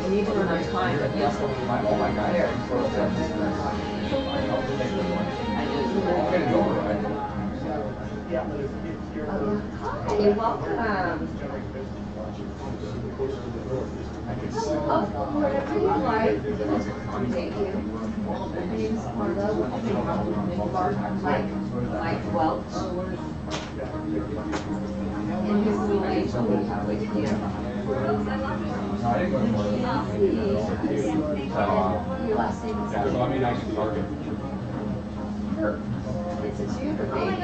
need to run on time, but yes, there. Hi, welcome. Wherever you like. Thank you. My name's Marlo. Mike Welch. And his little age will be halfway here. Your last name is Sure. It's a tutor baby.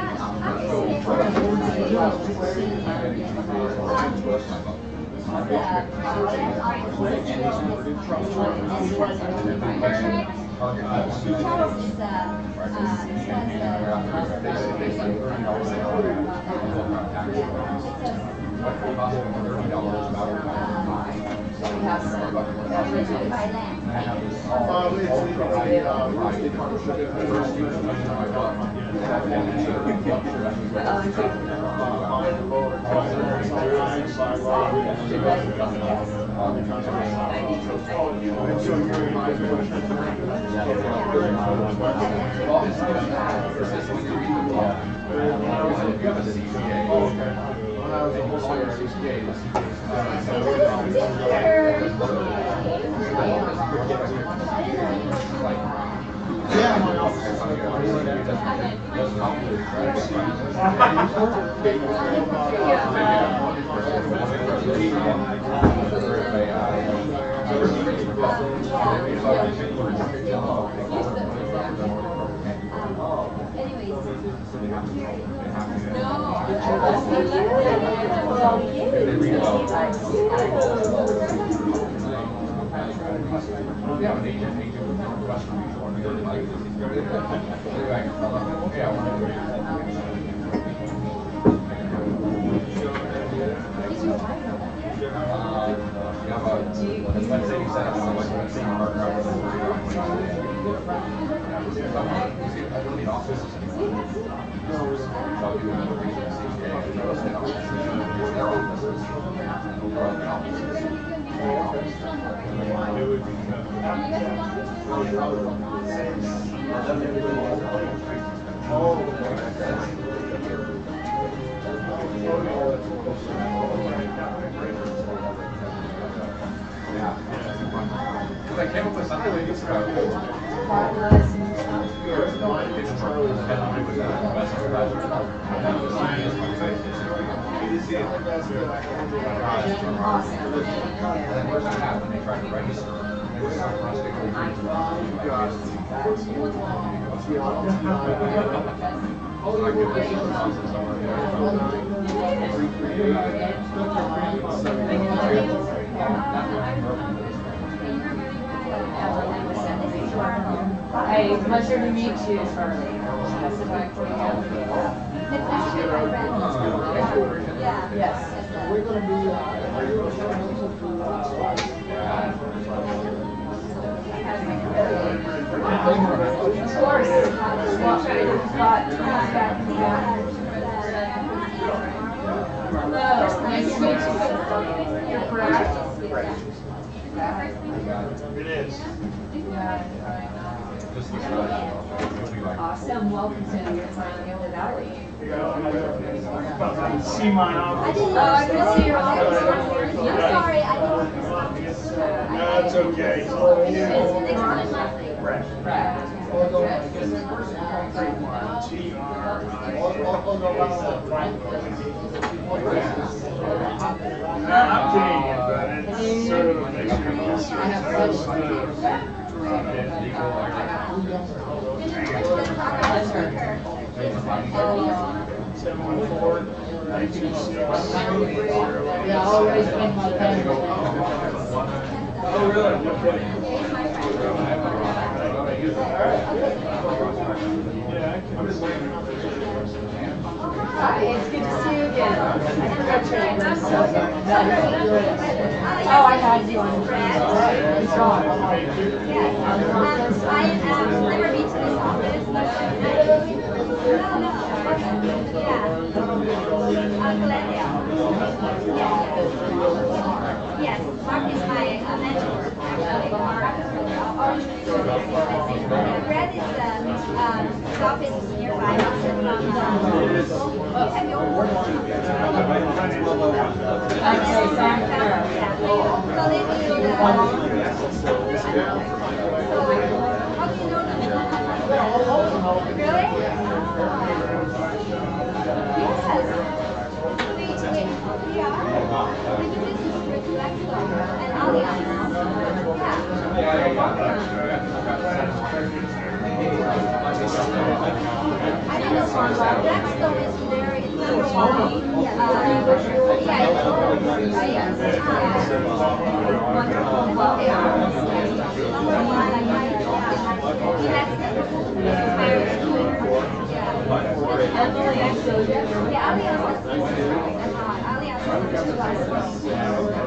I came up with something like this about Hey, pleasure to meet you, Charlie. That's the back for you. Yes. We're going to be Of course. Hello, nice to meet you. You're Brad? It is. Awesome. Welcome to your finally over Valley. See my office. Oh, I can see your office. I'm sorry, I didn't. No, it's okay. It's next to my Brad. I'm Canadian, but it's sort of a mixture of all sorts. Yeah, always been my family. Oh, really? Okay. I'm just waiting. Hi, it's good to see you again. I forgot your name. I'm so Oh, I had you on Brad. It's wrong. I never been to this office. Glendale. Yes, Mark is my mentor. Brad is his office is nearby. Also from have you yeah. So they do the so how do you know them? Really? Yes. We are. We do business with Lexo and Allianz. I don't know. Blackstone is very number one. Yeah,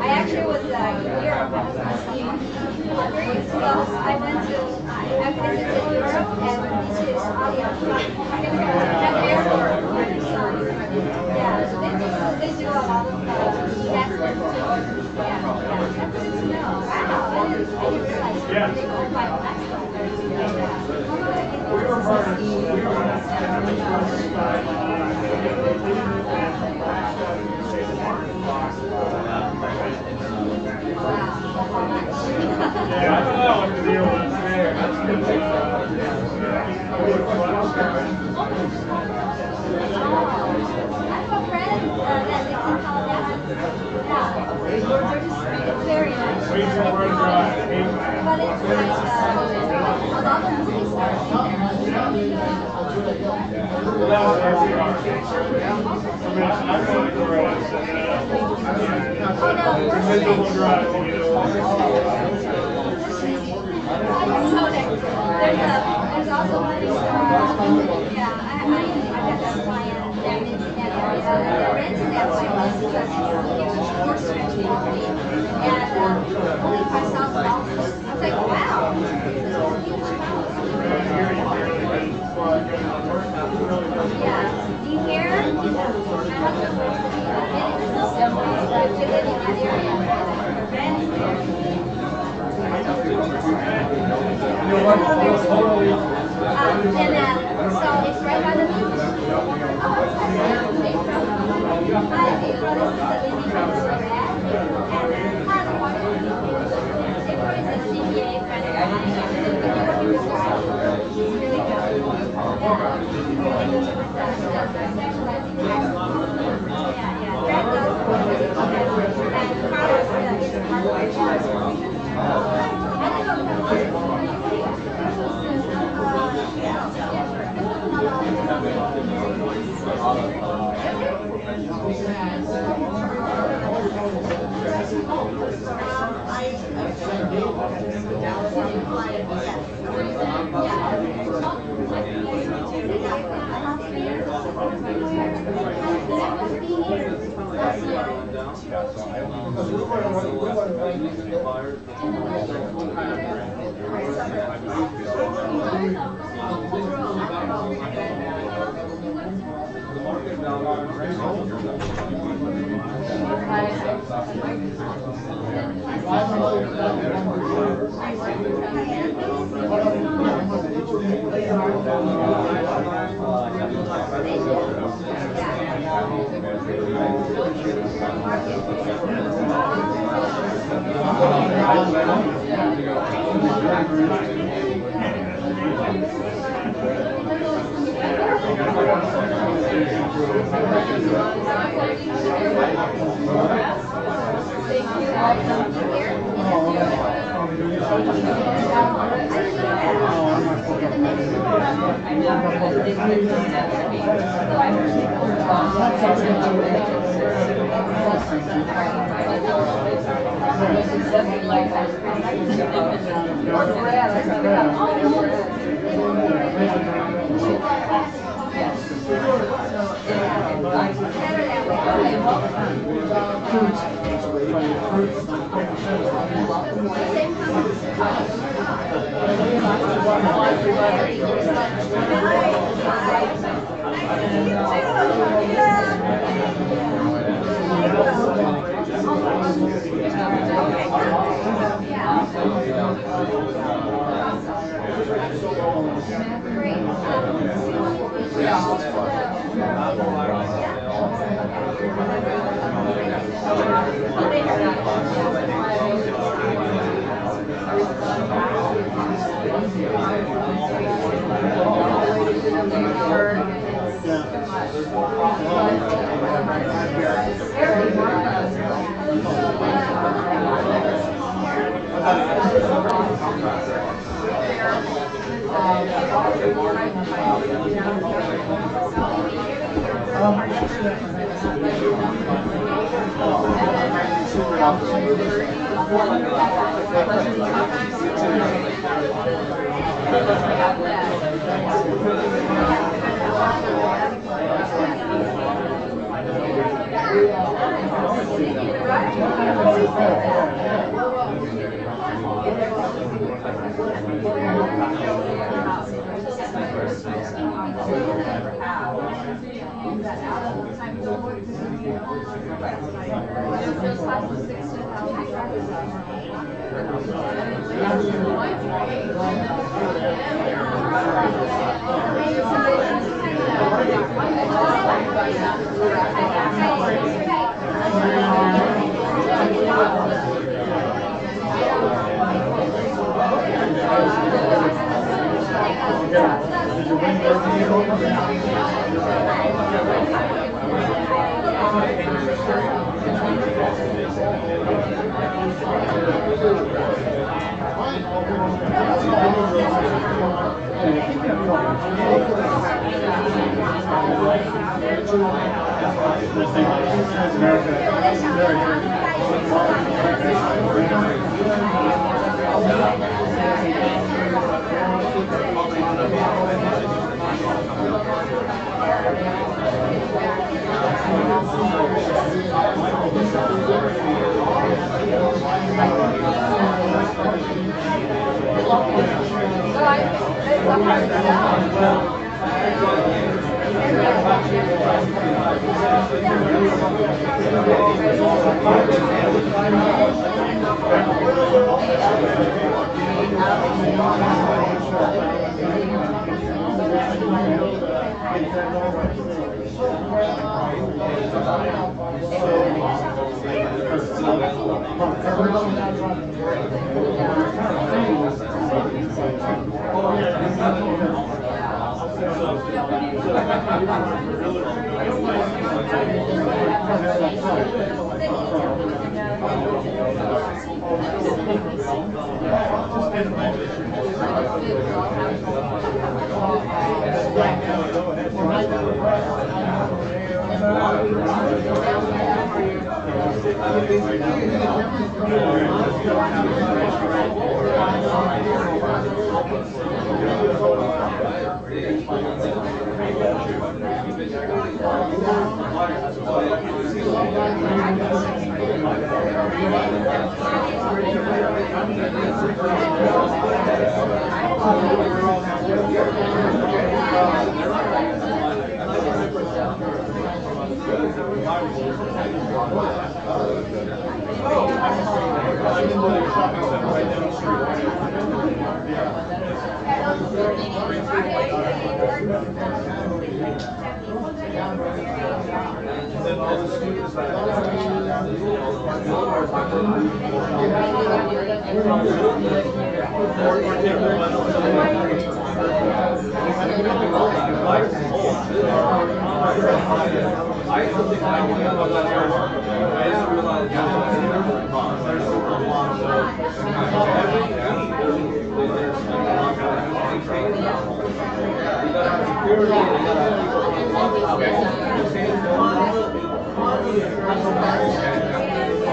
I actually was Europe skiing. 3 years ago, I went to visited Europe and this is Allianz at the airport. Yeah, they do a lot of lessons. Yeah, that's good to know. Wow, I didn't realize they go by Blackstone. Yeah, I don't know what the deal is there. I have a friend that lives in Calabasas. Yeah, it's very nice. But it's like a lot of movie stars in there. There's also movie stars. Yeah, I got that client that lives in that area. They're renting that place because it's a huge four-string property and only $5,000. I was like, wow, this is a huge house. Yeah, do you hear? My husband works in the business, but we live in that area. Rent there. So it's right by the beach. Oh, that's nice. Hi, this is the lady from the and part of the water. April is a CPA friend of mine. She's really good. Yeah. Brad does and Carlos is a hardware.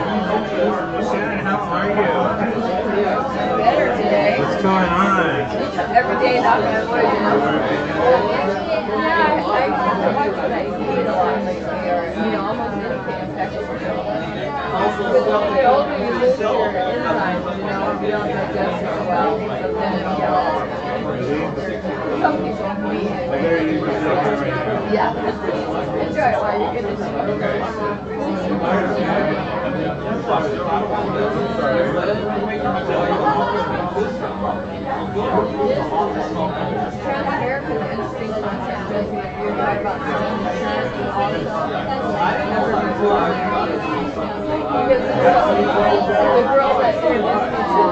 Shannon, how are you? Better today. What's going on? Every day knocking on wood. Yeah, I watch what I eat a lot lately, or almost anything affects me. Because the older you lose your enzymes, you don't digest it well. So then some people me. Yeah. Enjoy it while you're getting it. The girl that they're listening to,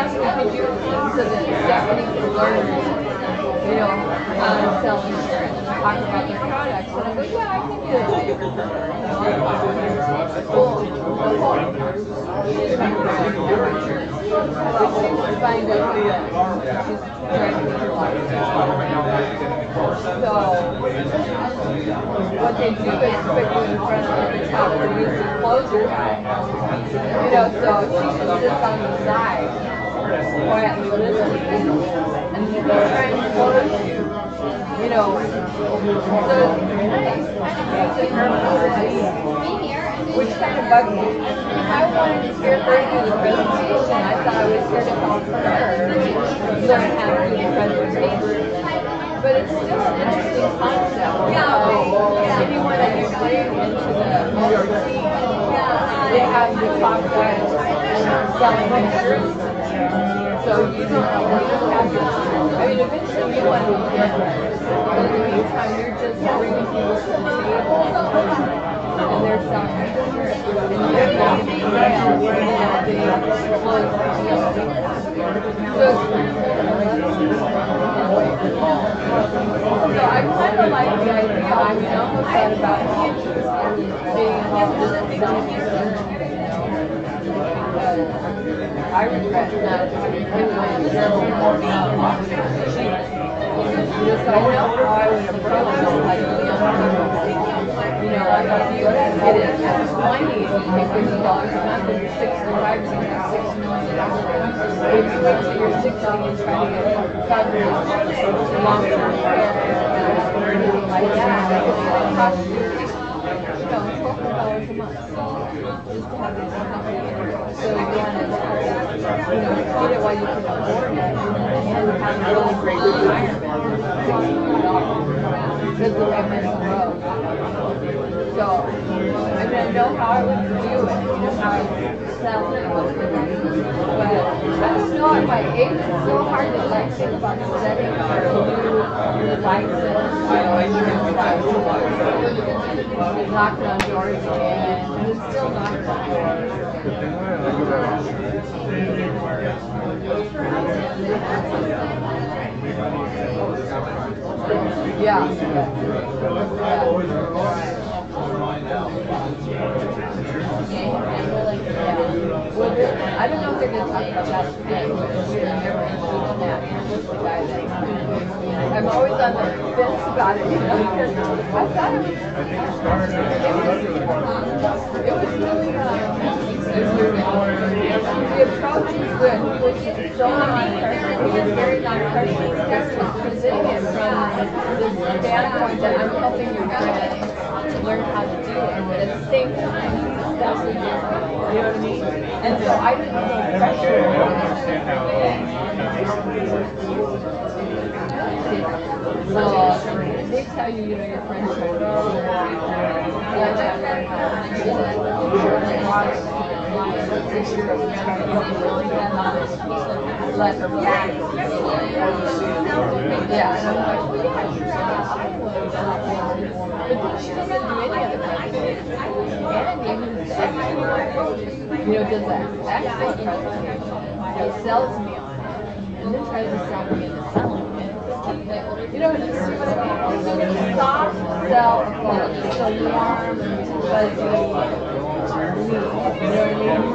asked me, could you come so that Stephanie could learn, you know, how to sell insurance and talk about their products? And I go, yeah, I can get a favor for her. You know, I'm fine. Cool. Cool. She's trying to find out who that she's trying to get her life. So, what they do is put you in front of the top producer closer guy. You know, so she just sits on the side, quietly listening, and they're trying to close you. You know, so it kind of makes it her which kind of bugs me. I wanted to hear her do the presentation. I thought I was here to help her learn how to do the presentation. But it's still an interesting concept. If you want to integrate into the routine, they have the top guys selling insurance. So you don't have to, I mean, eventually you want to be different. But in the meantime, you're just bringing people to the table and they're selling insurance. And you're making a sale and they close the deal. So I kind of like the idea. I mean, I almost thought about being just selling insurance, you know. I regret not having my insurance. So I know how I would approach it, like the young people. You know, like if you get it at 20 and you pay $50 a month and you're 65, you're going to have $6 million. If you wait till you're 60 and try to get coverage to long-term care or anything like that, it's going to cost you, you know, $1,200 a month just to have this company. So you want to, you know, get it while you can afford it and have a really great retirement. Because the way mental road. So, I mean, I know how I would do it, you know, how I would sell it. But I don't know at my age, it's so hard to like think about setting up a new license, knocking on doors again, and it's still knocking on doors. Yeah. Well, I don't know if they're going to talk about that today, but we're never introduced that. Just the guy that I'm always on the fence about it, you know, because I thought it was really the approach is good. He was so non-pressure. He was very non-pressure. He was presenting it from the standpoint that I'm helping your friend to learn how to do it. But at the same time, that's what you're doing. You know what I mean? And so I didn't feel pressure. So they tell you, you know, your friends are let her back. Yeah, and I'm like, well, yeah, sure, I would. But then she doesn't do any of the presentation. And even the excellent, you know, does that excellent presentation. He sells me on it. And then tries to sell me into selling it. You know, just see what I mean? So it's soft sell approach. It's a warm, fuzzy, you know what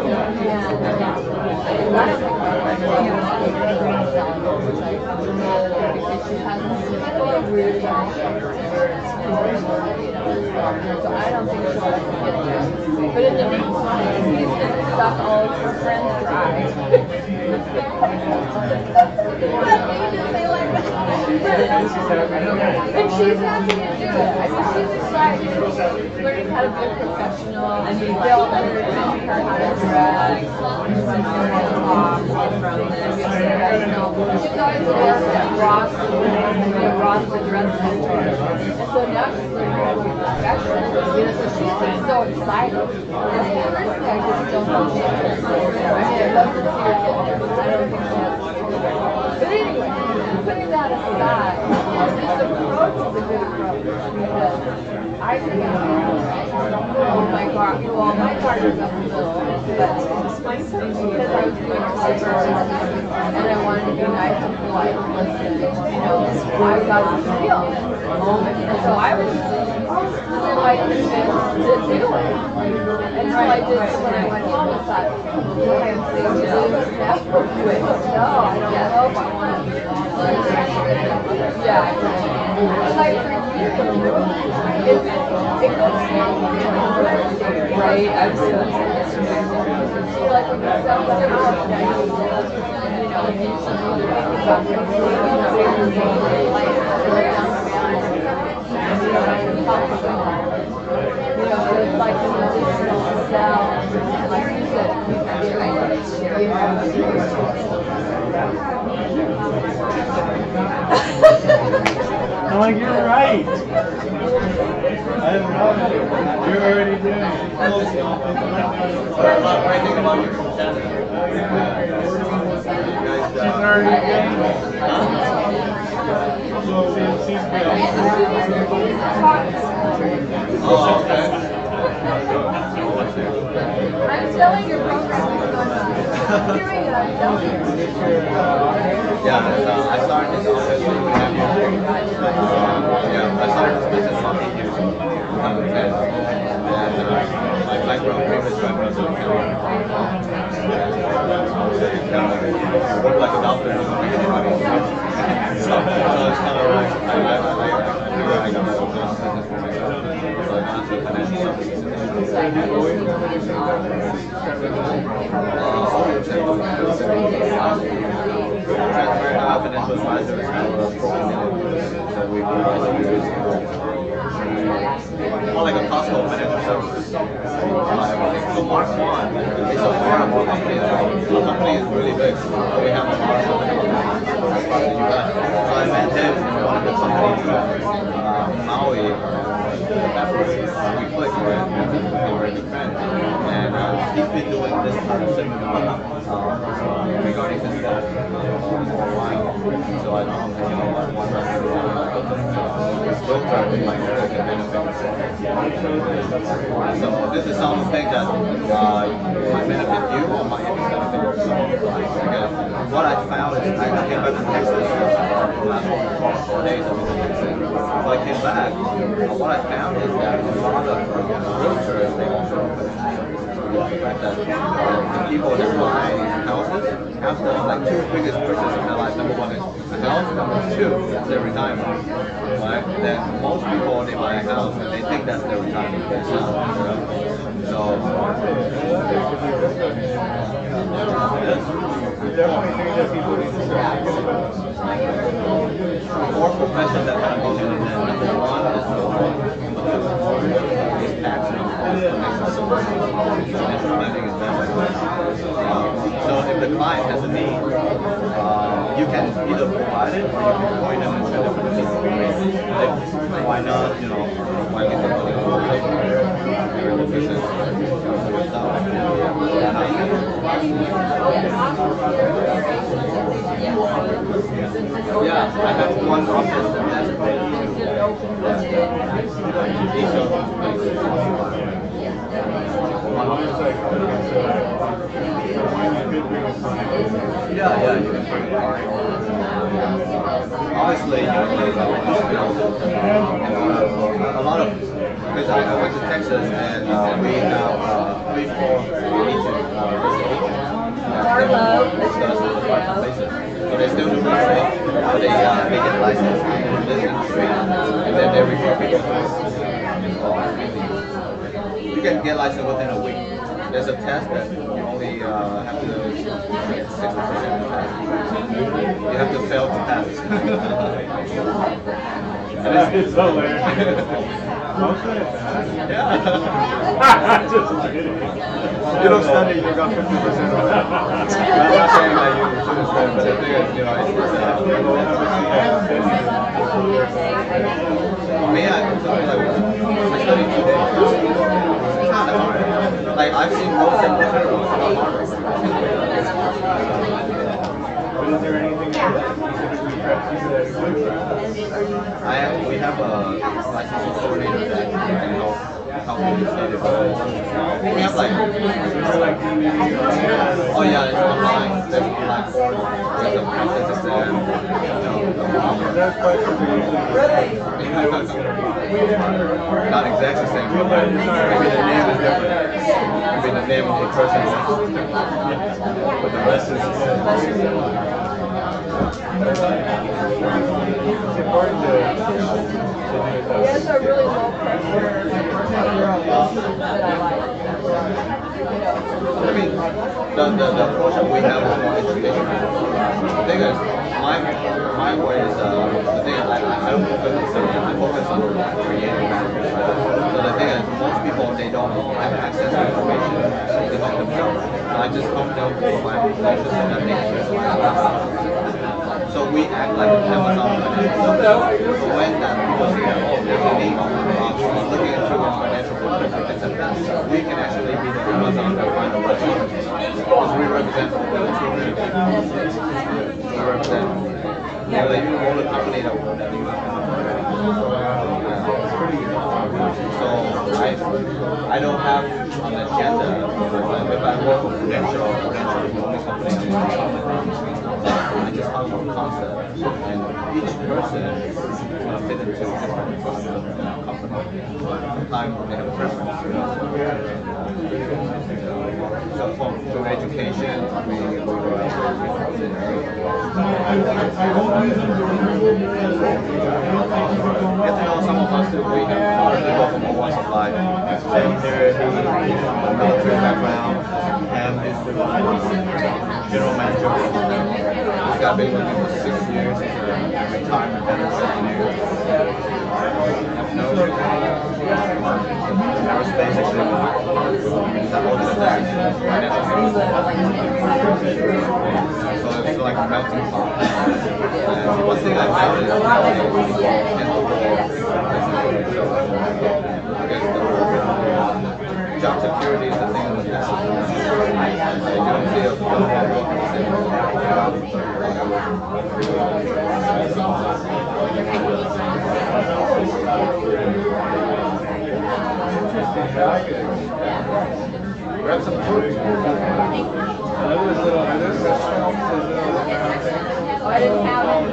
I mean? And I don't think my wife is selling because she has really so I don't think she'll ever get there. But in the meantime, he's going to suck all of her friends dry. And she's happy to do it. I mean, she's excited. She's learning how to be a professional. And they'll teach her how to dress. She's going to talk. She's always worked at Ross, the dress store. So now she's learning how to be professional. You know, so she's been so excited. And personally, I just don't know if she's going to I mean, I'd love to see her get there, but I don't think she has the skill. But anyway, putting that aside, this approach is a good approach because I think my car, well, my car is up the middle, but because I was doing a paper and I wanted to be nice and polite and listen, you know, I got the skill. And so I was like to do it. And so I did it when I went home and thought, I am saying this now. No, I don't know if I want to. Yeah. Like for you, it goes right? Absolutely. So like when you sell the house, you know, if you think about you know, it's like an additional sell, like you said, I'm like, you're right. I don't know. You're already doing it. What do you think about your channel? She's already doing it. She's Oh, okay. I'm telling your program is going on. Hearing it, I'm telling you. Yeah, I started this office when we have you. Yeah, I started this business on years ago, 2010. And my background, previous background is in accounting. I work like a doctor and doesn't make any money. So it's kind of like, I got my own business for myself. So I got into financial services. Financial advisors so we more like a Costco financial services. So Mark One is a part of our company. Our company is really big. We have a lot of companies across the US. So I met him in one of the companies Maui. We clicked, right? We were good friends. And he's been doing this sort of seminar regarding this stuff for a while. So I know like one filter in my area can benefit. So this is some of the things that might benefit you or might benefit yourself. Because what I found is I came back from Texas for the last 4 days of Texas. So I came back, what I found is that a lot of realtors, they also the fact that the people that buy houses have the like two biggest purchases in their life. Number one is a house, number two is their retirement. Right? Then most people they buy a house and they think that's their retirement. It's not. So definitely think that people need to start thinking about more profession that kind of goes into that. Number one is tax financial planning is done like that. So if the client has a need, you can either provide it or you can point them and send them to the people. Like, why not, why get the money for very efficient Yeah, I have one office that's yeah, you can bring it. Honestly, a lot of, because I went to Texas and we have 3, 4 agents discuss the places. So they still do real estate, so they get licensed in this industry, and then they refer people. You can get licensed within a week. There's a test that you only have to 60% pass. You have to fail to pass. It's hilarious. Yeah. Just kidding. You don't study, you got 50% of it. I'm not saying that you shouldn't study, but the thing is, it's just, me, me, I studied 2 days. It's not that hard. Like I've seen most of the materials, it's not hard. But is there anything that specifically preps you that We have a licensing coordinator that can help me study. We have like, oh yeah, it's online. There's a platform. There's a practice exam. That's quite Not exactly the same. Maybe the name is different. Maybe the name of the person is but the rest is it's important to do it though. Yes, a really low pressure that I like. I mean, the approach that we have is more educational. The thing is, my way is, the thing is, I don't focus on studying, I focus on creating. So the thing is, most people, they don't have access to information to help themselves. So I just help them provide information so that they can. So we act like Amazon. So when that people say, oh, there's a need, looking into natural products, etc., we can actually be the Amazon that find the right ones. Because we represent the children. We represent the only company that you So I don't have an agenda. If I work with Prudential, Prudential is the only company that I just have a concept, and each person is going to fit into different company. Sometimes they have a preference. So for education, we get to know some of us too. We have people from all walks of life. Jay here, he's military background, and is the general manager. He's got been with me for 6 years. He's a retirement veteran engineer. Aerospace actually, that organization, financial so it's like a melting pot. And one thing I found is job security is the thing that you don't see a grab some food. I didn't have it.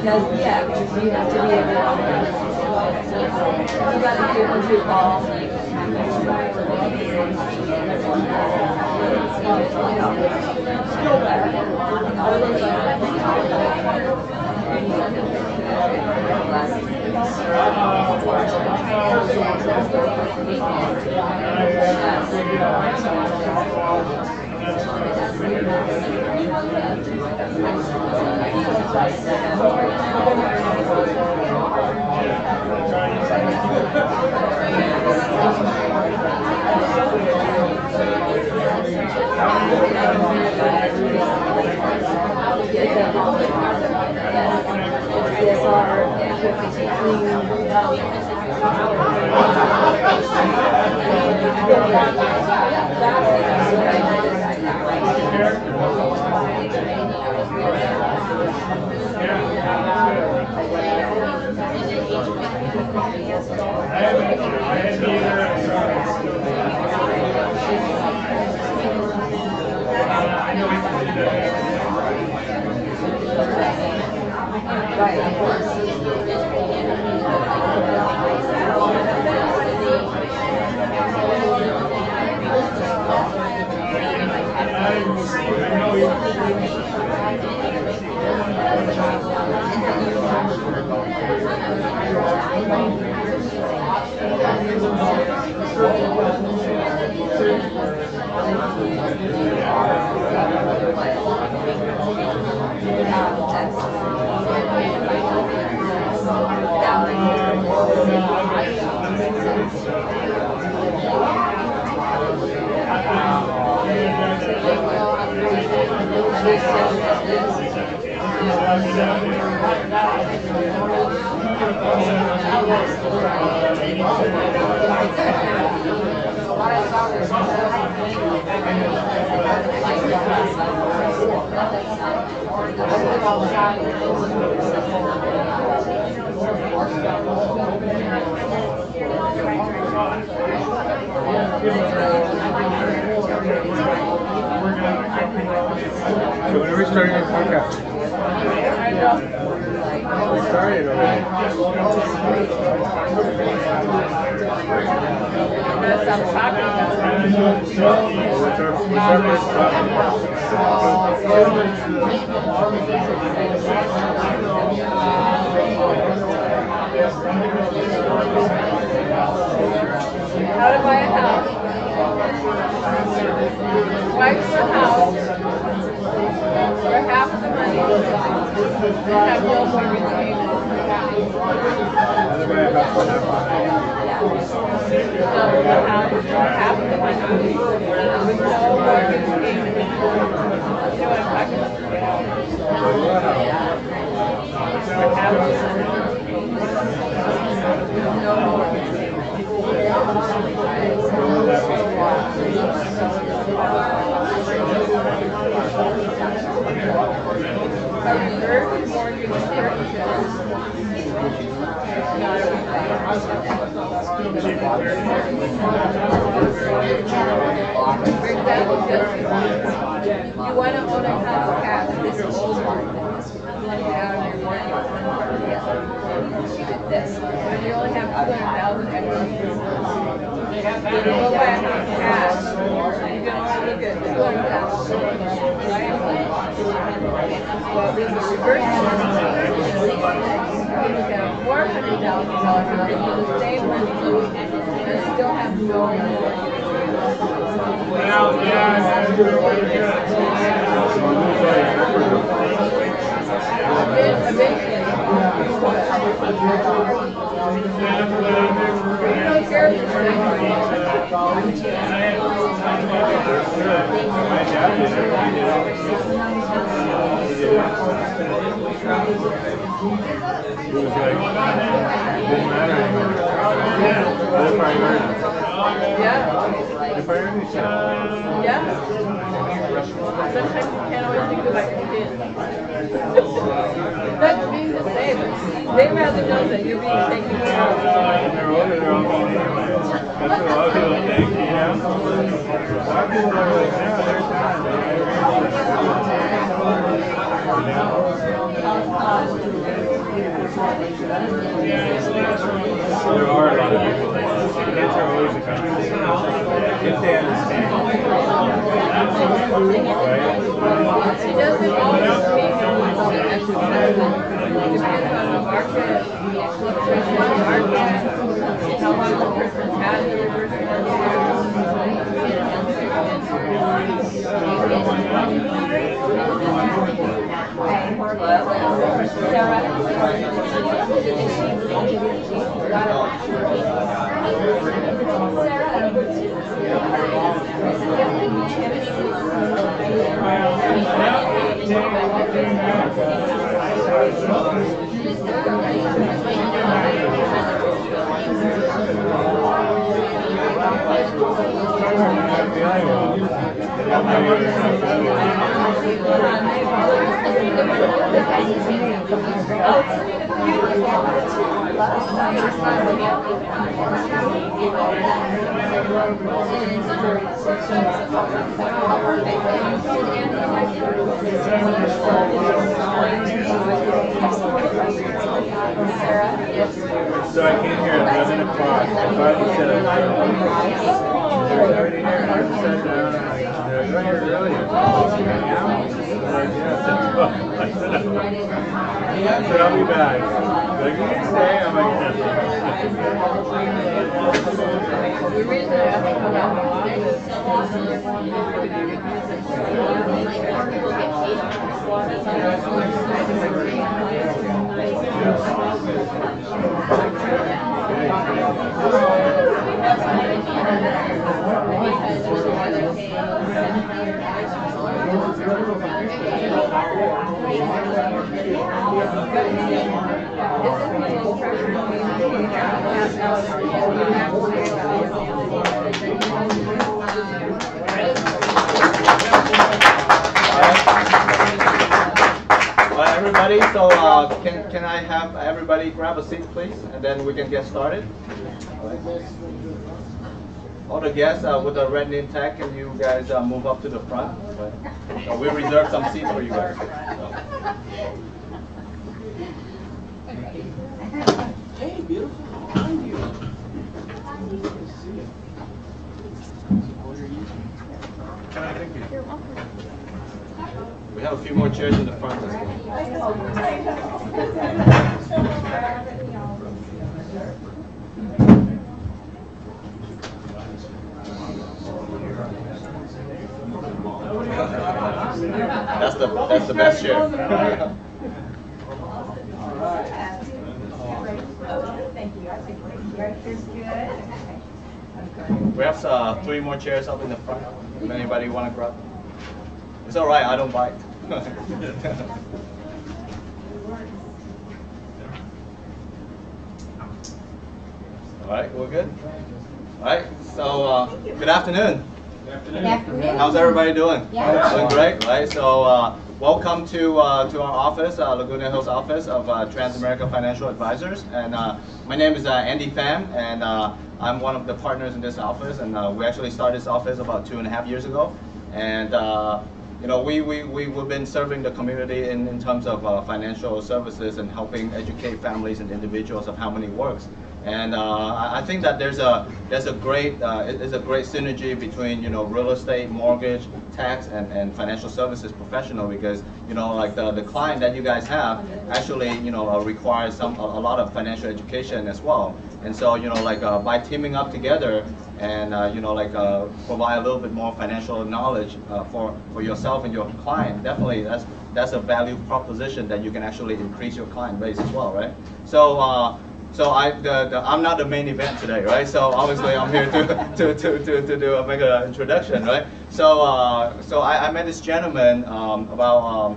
Because, yeah, you have to be able to, you got to be able to call. So when are we starting our podcast? We started already. That's what I'm talking about. What's our first topic? How to buy a house. Buy for a house for half the money and have no mortgage payment. How to buy a house for half money? No, a house for half the money with no mortgage payment. You know what I'm talking about? For half the money with no mortgage payment. A reserve mortgage purchase. For example, just you want to own a house cash. This is older. You want to get out of your mortgage. You did this. But you only have 200,000 equity. When you go buy a house cash, you can only look at 200,000. Right? Well, this is reverse mortgage. You look at a $400,000 house for the same money and still have no mortgage. Yeah. Sometimes you can't always think about your kids. That's being disabled. They'd rather know that you're being taken care of. When they're older, they're all being ignorant. That's what a lot of people think, you know? A lot of people are like, no, they're done. There are a lot of people like that. Kids are always a country. If they understand. Right? It doesn't always mean it depends on the market, how long the person has the reverse So I came here at 11 o'clock. I thought you said I was already here. I just sat down and they're like, oh, you're early. Hang out? I'm like, yeah, it's at 12. I said, no. I said, I'll be back. They're like, you can stay? I'm like, no. The reason I asked about the office is Everybody, so can I have everybody grab a seat, please, and then we can get started. All the guests with the red name tag, can you guys move up to the front? So we reserved some seats for you guys. Hey, beautiful. How are you? Can I thank you? We have a few more chairs in the front as well. That's the best chair. Thank you. I think right here's good. We have 3 more chairs up in the front. If anybody want to grab? It's all right. I don't bite. All right, we're good. All right. So good afternoon. Good afternoon. How's everybody doing? Yeah. Doing great, right? So welcome to our office, Laguna Hills office of Transamerica Financial Advisors. And my name is Andy Pham, and I'm one of the partners in this office. And we actually started this office about 2.5 years ago. And you know, we've been serving the community in terms of financial services and helping educate families and individuals of how money works. And I think that there's a great synergy between, you know, real estate, mortgage, tax, and financial services professional, because, you know, like the client that you guys have actually, you know, requires a lot of financial education as well. And so, you know, like by teaming up together and you know, like provide a little bit more financial knowledge for yourself and your client, definitely that's a value proposition that you can actually increase your client base as well, right? So I'm not the main event today, right? So obviously I'm here to make an introduction, right? So I met this gentleman about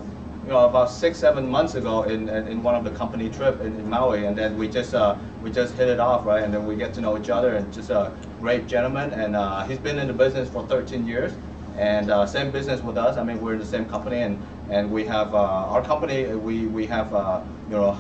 6-7 months ago in one of the company trip in Maui, and then we just hit it off, right? And then we get to know each other, and just a great gentleman. And he's been in the business for 13 years, and same business with us. I mean, we're in the same company, and we have our company. We have you know,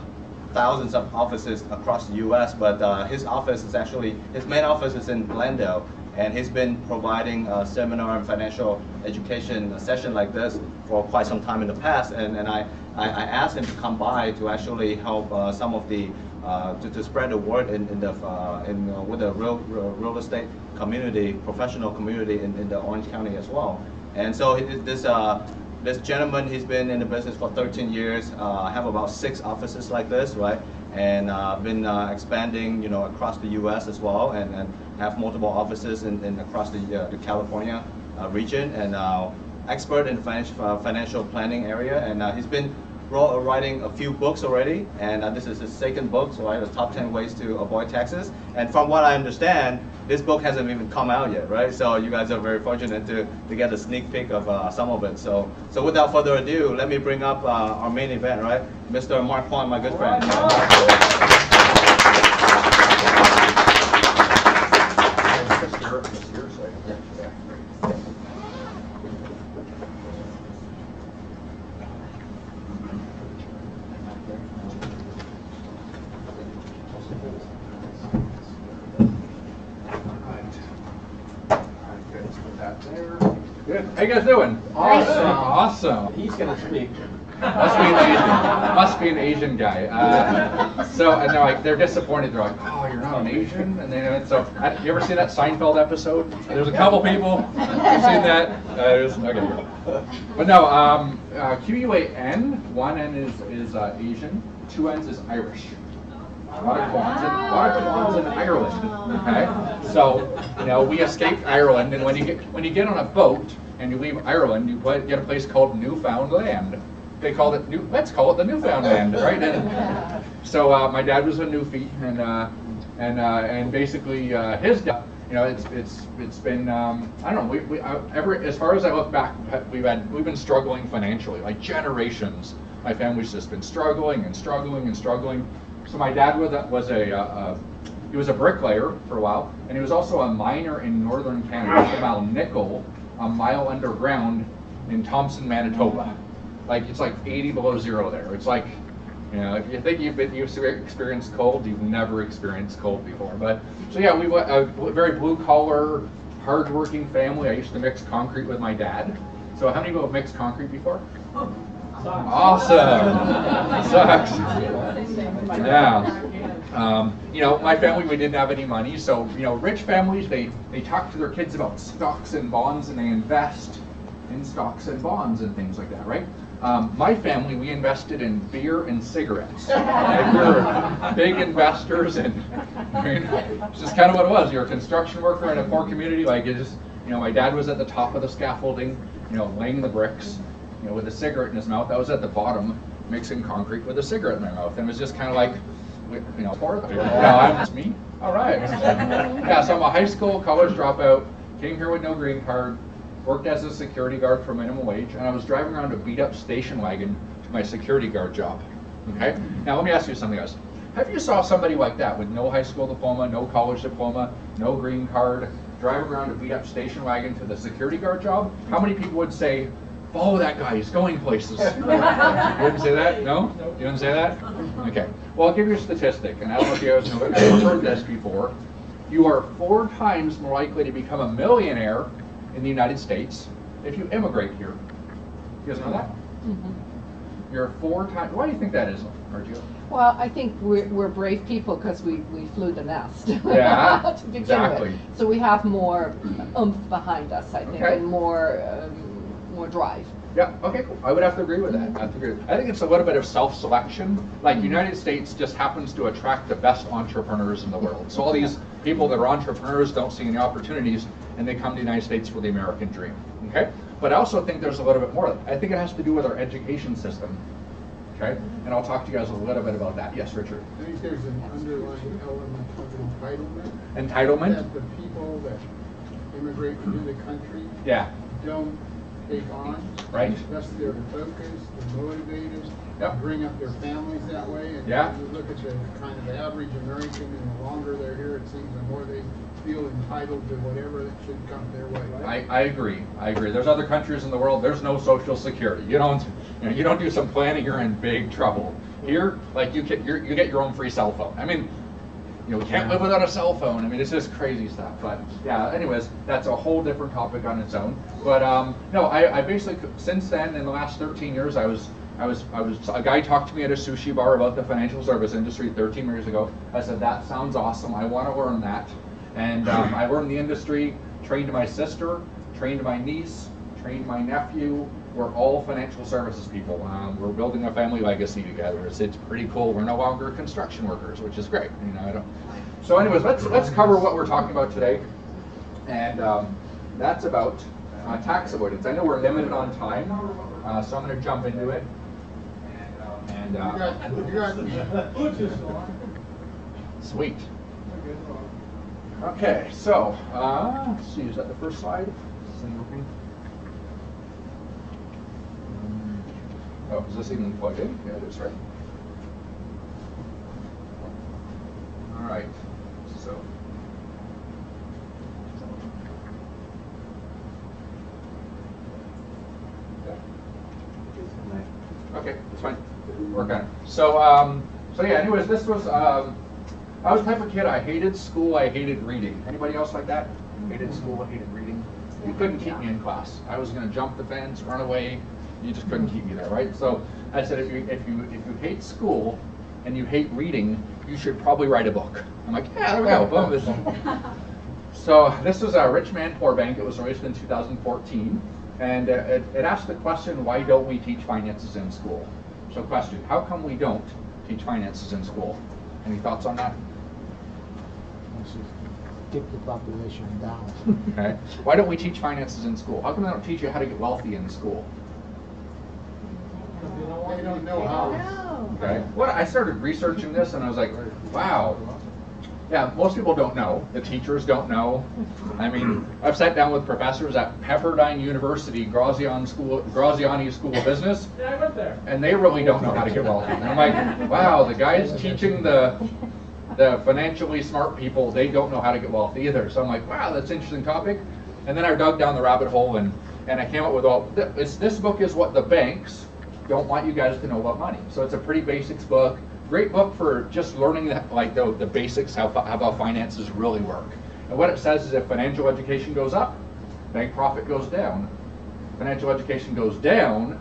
thousands of offices across the U.S., but his office is actually, his main office is in Glendale, and he's been providing a seminar and financial education session like this for quite some time in the past, and I asked him to come by to actually help some of the to spread the word with the real estate community, professional community in the Orange County as well. And so this gentleman, he's been in the business for 13 years. I have about 6 offices like this, right? And been expanding, you know, across the U.S. as well, and have multiple offices in across the California region, and expert in financial planning area. And he's been writing a few books already, and this is his 2nd book, so I have the top 10 ways to avoid taxes. And from what I understand, this book hasn't even come out yet, right? So you guys are very fortunate to get a sneak peek of some of it. So without further ado, let me bring up our main event, right? Mr. Mark Kwan, my good friend. Good. How you guys doing? Awesome. Awesome. He's going to speak. Must be an Asian guy. So, and they're disappointed. They're like, oh, you're not an Asian? And then, so, you ever seen that Seinfeld episode? There's a couple people who've seen that. Okay. But no, QUAN, one N is Asian, 2 N's is Irish. A lot of Kwans in Ireland. Okay, so you know, we escaped Ireland, and when you get on a boat and you leave Ireland, you get a place called Newfoundland. they called it let's call it the Newfoundland, right? And so my dad was a Newfie, and basically his dad, you know, it's been I don't know, as far as I look back, we've been struggling financially, like generations. My family's just been struggling and struggling and struggling. So my dad he was a bricklayer for a while, and he was also a miner in northern Canada, about nickel, a mile underground in Thompson, Manitoba. Like, it's like 80 below zero there. It's like, you know, if you think you've experienced cold, you've never experienced cold before. But so yeah, we were a very blue collar, hard-working family. I used to mix concrete with my dad. So how many people have mixed concrete before? Awesome. Sucks. Yeah. You know, my family, we didn't have any money, so, you know, rich families, they talk to their kids about stocks and bonds, and they invest in stocks and bonds and things like that, right? My family, we invested in beer and cigarettes. Like, we were big investors, and I mean, it's just kind of what it was. You're a construction worker in a poor community, like, it just, you know, my dad was at the top of the scaffolding, you know, laying the bricks, you know, with a cigarette in his mouth. I was at the bottom, mixing concrete with a cigarette in my mouth, and it was just kind of like, you know, I'm me. All right. Yeah, so I'm a high school, college dropout, came here with no green card, worked as a security guard for minimum wage, and I was driving around a beat-up station wagon to my security guard job. Okay? Now let me ask you something else. Have you saw somebody like that with no high school diploma, no college diploma, no green card, driving around a beat-up station wagon to the security guard job? How many people would say, follow that guy, he's going places? You wouldn't say that? No? You wouldn't say that? Okay. Well, I'll give you a statistic, and I don't know if you guys have ever heard this before. You are 4 times more likely to become a millionaire in the United States if you immigrate here. You guys know that? Mm-hmm. You're 4 times. Why do you think that is, Arjun? Well, I think we're brave people because we flew the nest. Yeah, to begin exactly. with. So we have more oomph behind us, I think, Okay. and more drive. Yeah, okay, cool. I would have to agree with that. I think it's a little bit of self-selection. Like, the United States just happens to attract the best entrepreneurs in the world. So all these people that are entrepreneurs don't see any opportunities, and they come to the United States for the American dream, okay? But I also think there's a little bit more. I think it has to do with our education system, okay? And I'll talk to you guys a little bit about that. Yes, Richard? I think there's an underlying element of entitlement. Entitlement? That the people that immigrate into the country Yeah. don't take on. Right. That's their focus, they're motivated, Yep. bring up their families that way. And Yeah. you look at the kind of average American, and the longer they're here, it seems the more they feel entitled to whatever that should come their way. I agree. There's other countries in the world, there's no social security. You don't do some planning, you're in big trouble. Here, like, you get your own free cell phone. I mean, you know, we can't live without a cell phone. I mean, it's just crazy stuff. But yeah, anyways, that's a whole different topic on its own. But no, I basically, since then, in the last 13 years, I was a guy talked to me at a sushi bar about the financial service industry 13 years ago. I said, that sounds awesome. I want to learn that. And I learned the industry, trained my sister, trained my niece, trained my nephew. We're all financial services people. We're building a family legacy together. It's pretty cool. We're no longer construction workers, which is great. You know, So, anyways, let's cover what we're talking about today, and that's about tax avoidance. I know we're limited on time, so I'm going to jump into it. And sweet. Okay, so let's see. Is that the first slide? Oh, is this even plugged in? Yeah, it is, right? All right, so. Okay, that's fine. Work on it. So, so yeah, anyways, this was, I was the type of kid, I hated school, I hated reading. Anybody else like that? Hated school, hated reading? You couldn't keep me in class. I was going to jump the fence, run away. You just couldn't keep me there, right? So I said, if you hate school and you hate reading, you should probably write a book. I'm like, yeah, there we go. Boom. So this was a Rich Man, Poor Bank. It was released in 2014. And it asked the question, why don't we teach finances in school? So question, how come we don't teach finances in school? Any thoughts on that? Keep the population down. Okay. Why don't we teach finances in school? How come they don't teach you how to get wealthy in school? They don't don't know how. Okay. What I started researching this and I was like, wow. Yeah, most people don't know. The teachers don't know. I mean, I've sat down with professors at Pepperdine University, Graziani School of Business, Yeah, I went there. and they really don't know how to get wealthy. And I'm like, wow, the guys teaching the financially smart people, they don't know how to get wealthy either. So I'm like, wow, that's an interesting topic. And then I dug down the rabbit hole and I came up with this book is what the banks don't want you guys to know about money. So it's a pretty basics book. Great book for just learning the basics, how finances really work. And what it says is if financial education goes up, bank profit goes down. Financial education goes down,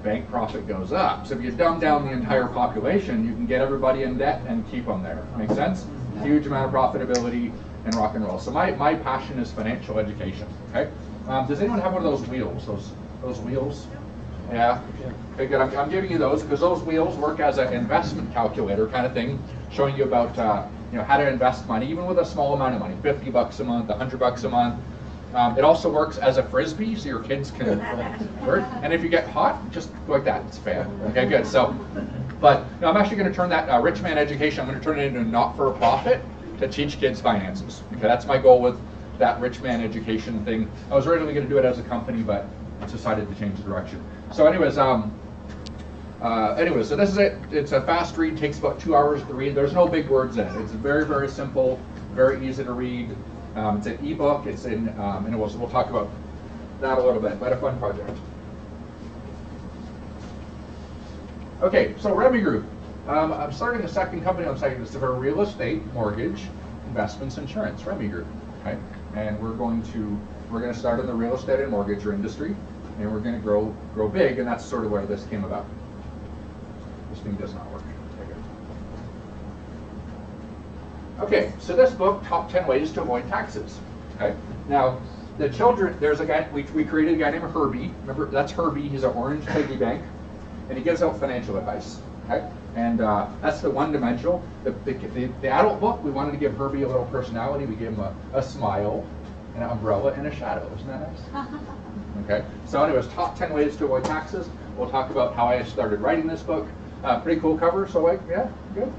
bank profit goes up. So if you dumb down the entire population, you can get everybody in debt and keep them there. Make sense? Huge amount of profitability and rock and roll. So my passion is financial education. Okay. Does anyone have one of those wheels? Those wheels? Yeah. Okay, good. I'm giving you those because those wheels work as an investment calculator kind of thing, showing you about how to invest money, even with a small amount of money, $50 a month, $100 a month. It also works as a frisbee, so your kids can work. And if you get hot, just go like that. It's fair. Okay, good. So, but I'm actually going to turn that rich man education. I'm going to turn it into a not-for-profit to teach kids finances. Okay, that's my goal with that rich man education thing. I was originally going to do it as a company, but decided to change the direction. So anyways, so this is it. It's a fast read, takes about 2 hours to read. There's no big words in it. It's very, very simple, very easy to read. It's an ebook. It's in, and we'll talk about that a little bit, but a fun project. Okay, so Remy Group. I'm starting a second company on site. This is for real estate, mortgage, investments, insurance, Remy Group. Okay, and we're going to start in the real estate and mortgage industry, and we're going to grow big, and that's sort of where this came about. This thing does not work. Okay, so this book, Top 10 Ways to Avoid Taxes. Okay, now the children, there's a guy, we created a guy named Herbie. Remember, that's Herbie. He's an orange piggy bank, and he gives out financial advice. Okay, and that's the one-dimensional. The adult book, we wanted to give Herbie a little personality. We gave him a smile, an umbrella, and a shadow. Isn't that nice? Okay, so anyways, top 10 ways to avoid taxes. We'll talk about how I started writing this book. Pretty cool cover, so like, yeah, good.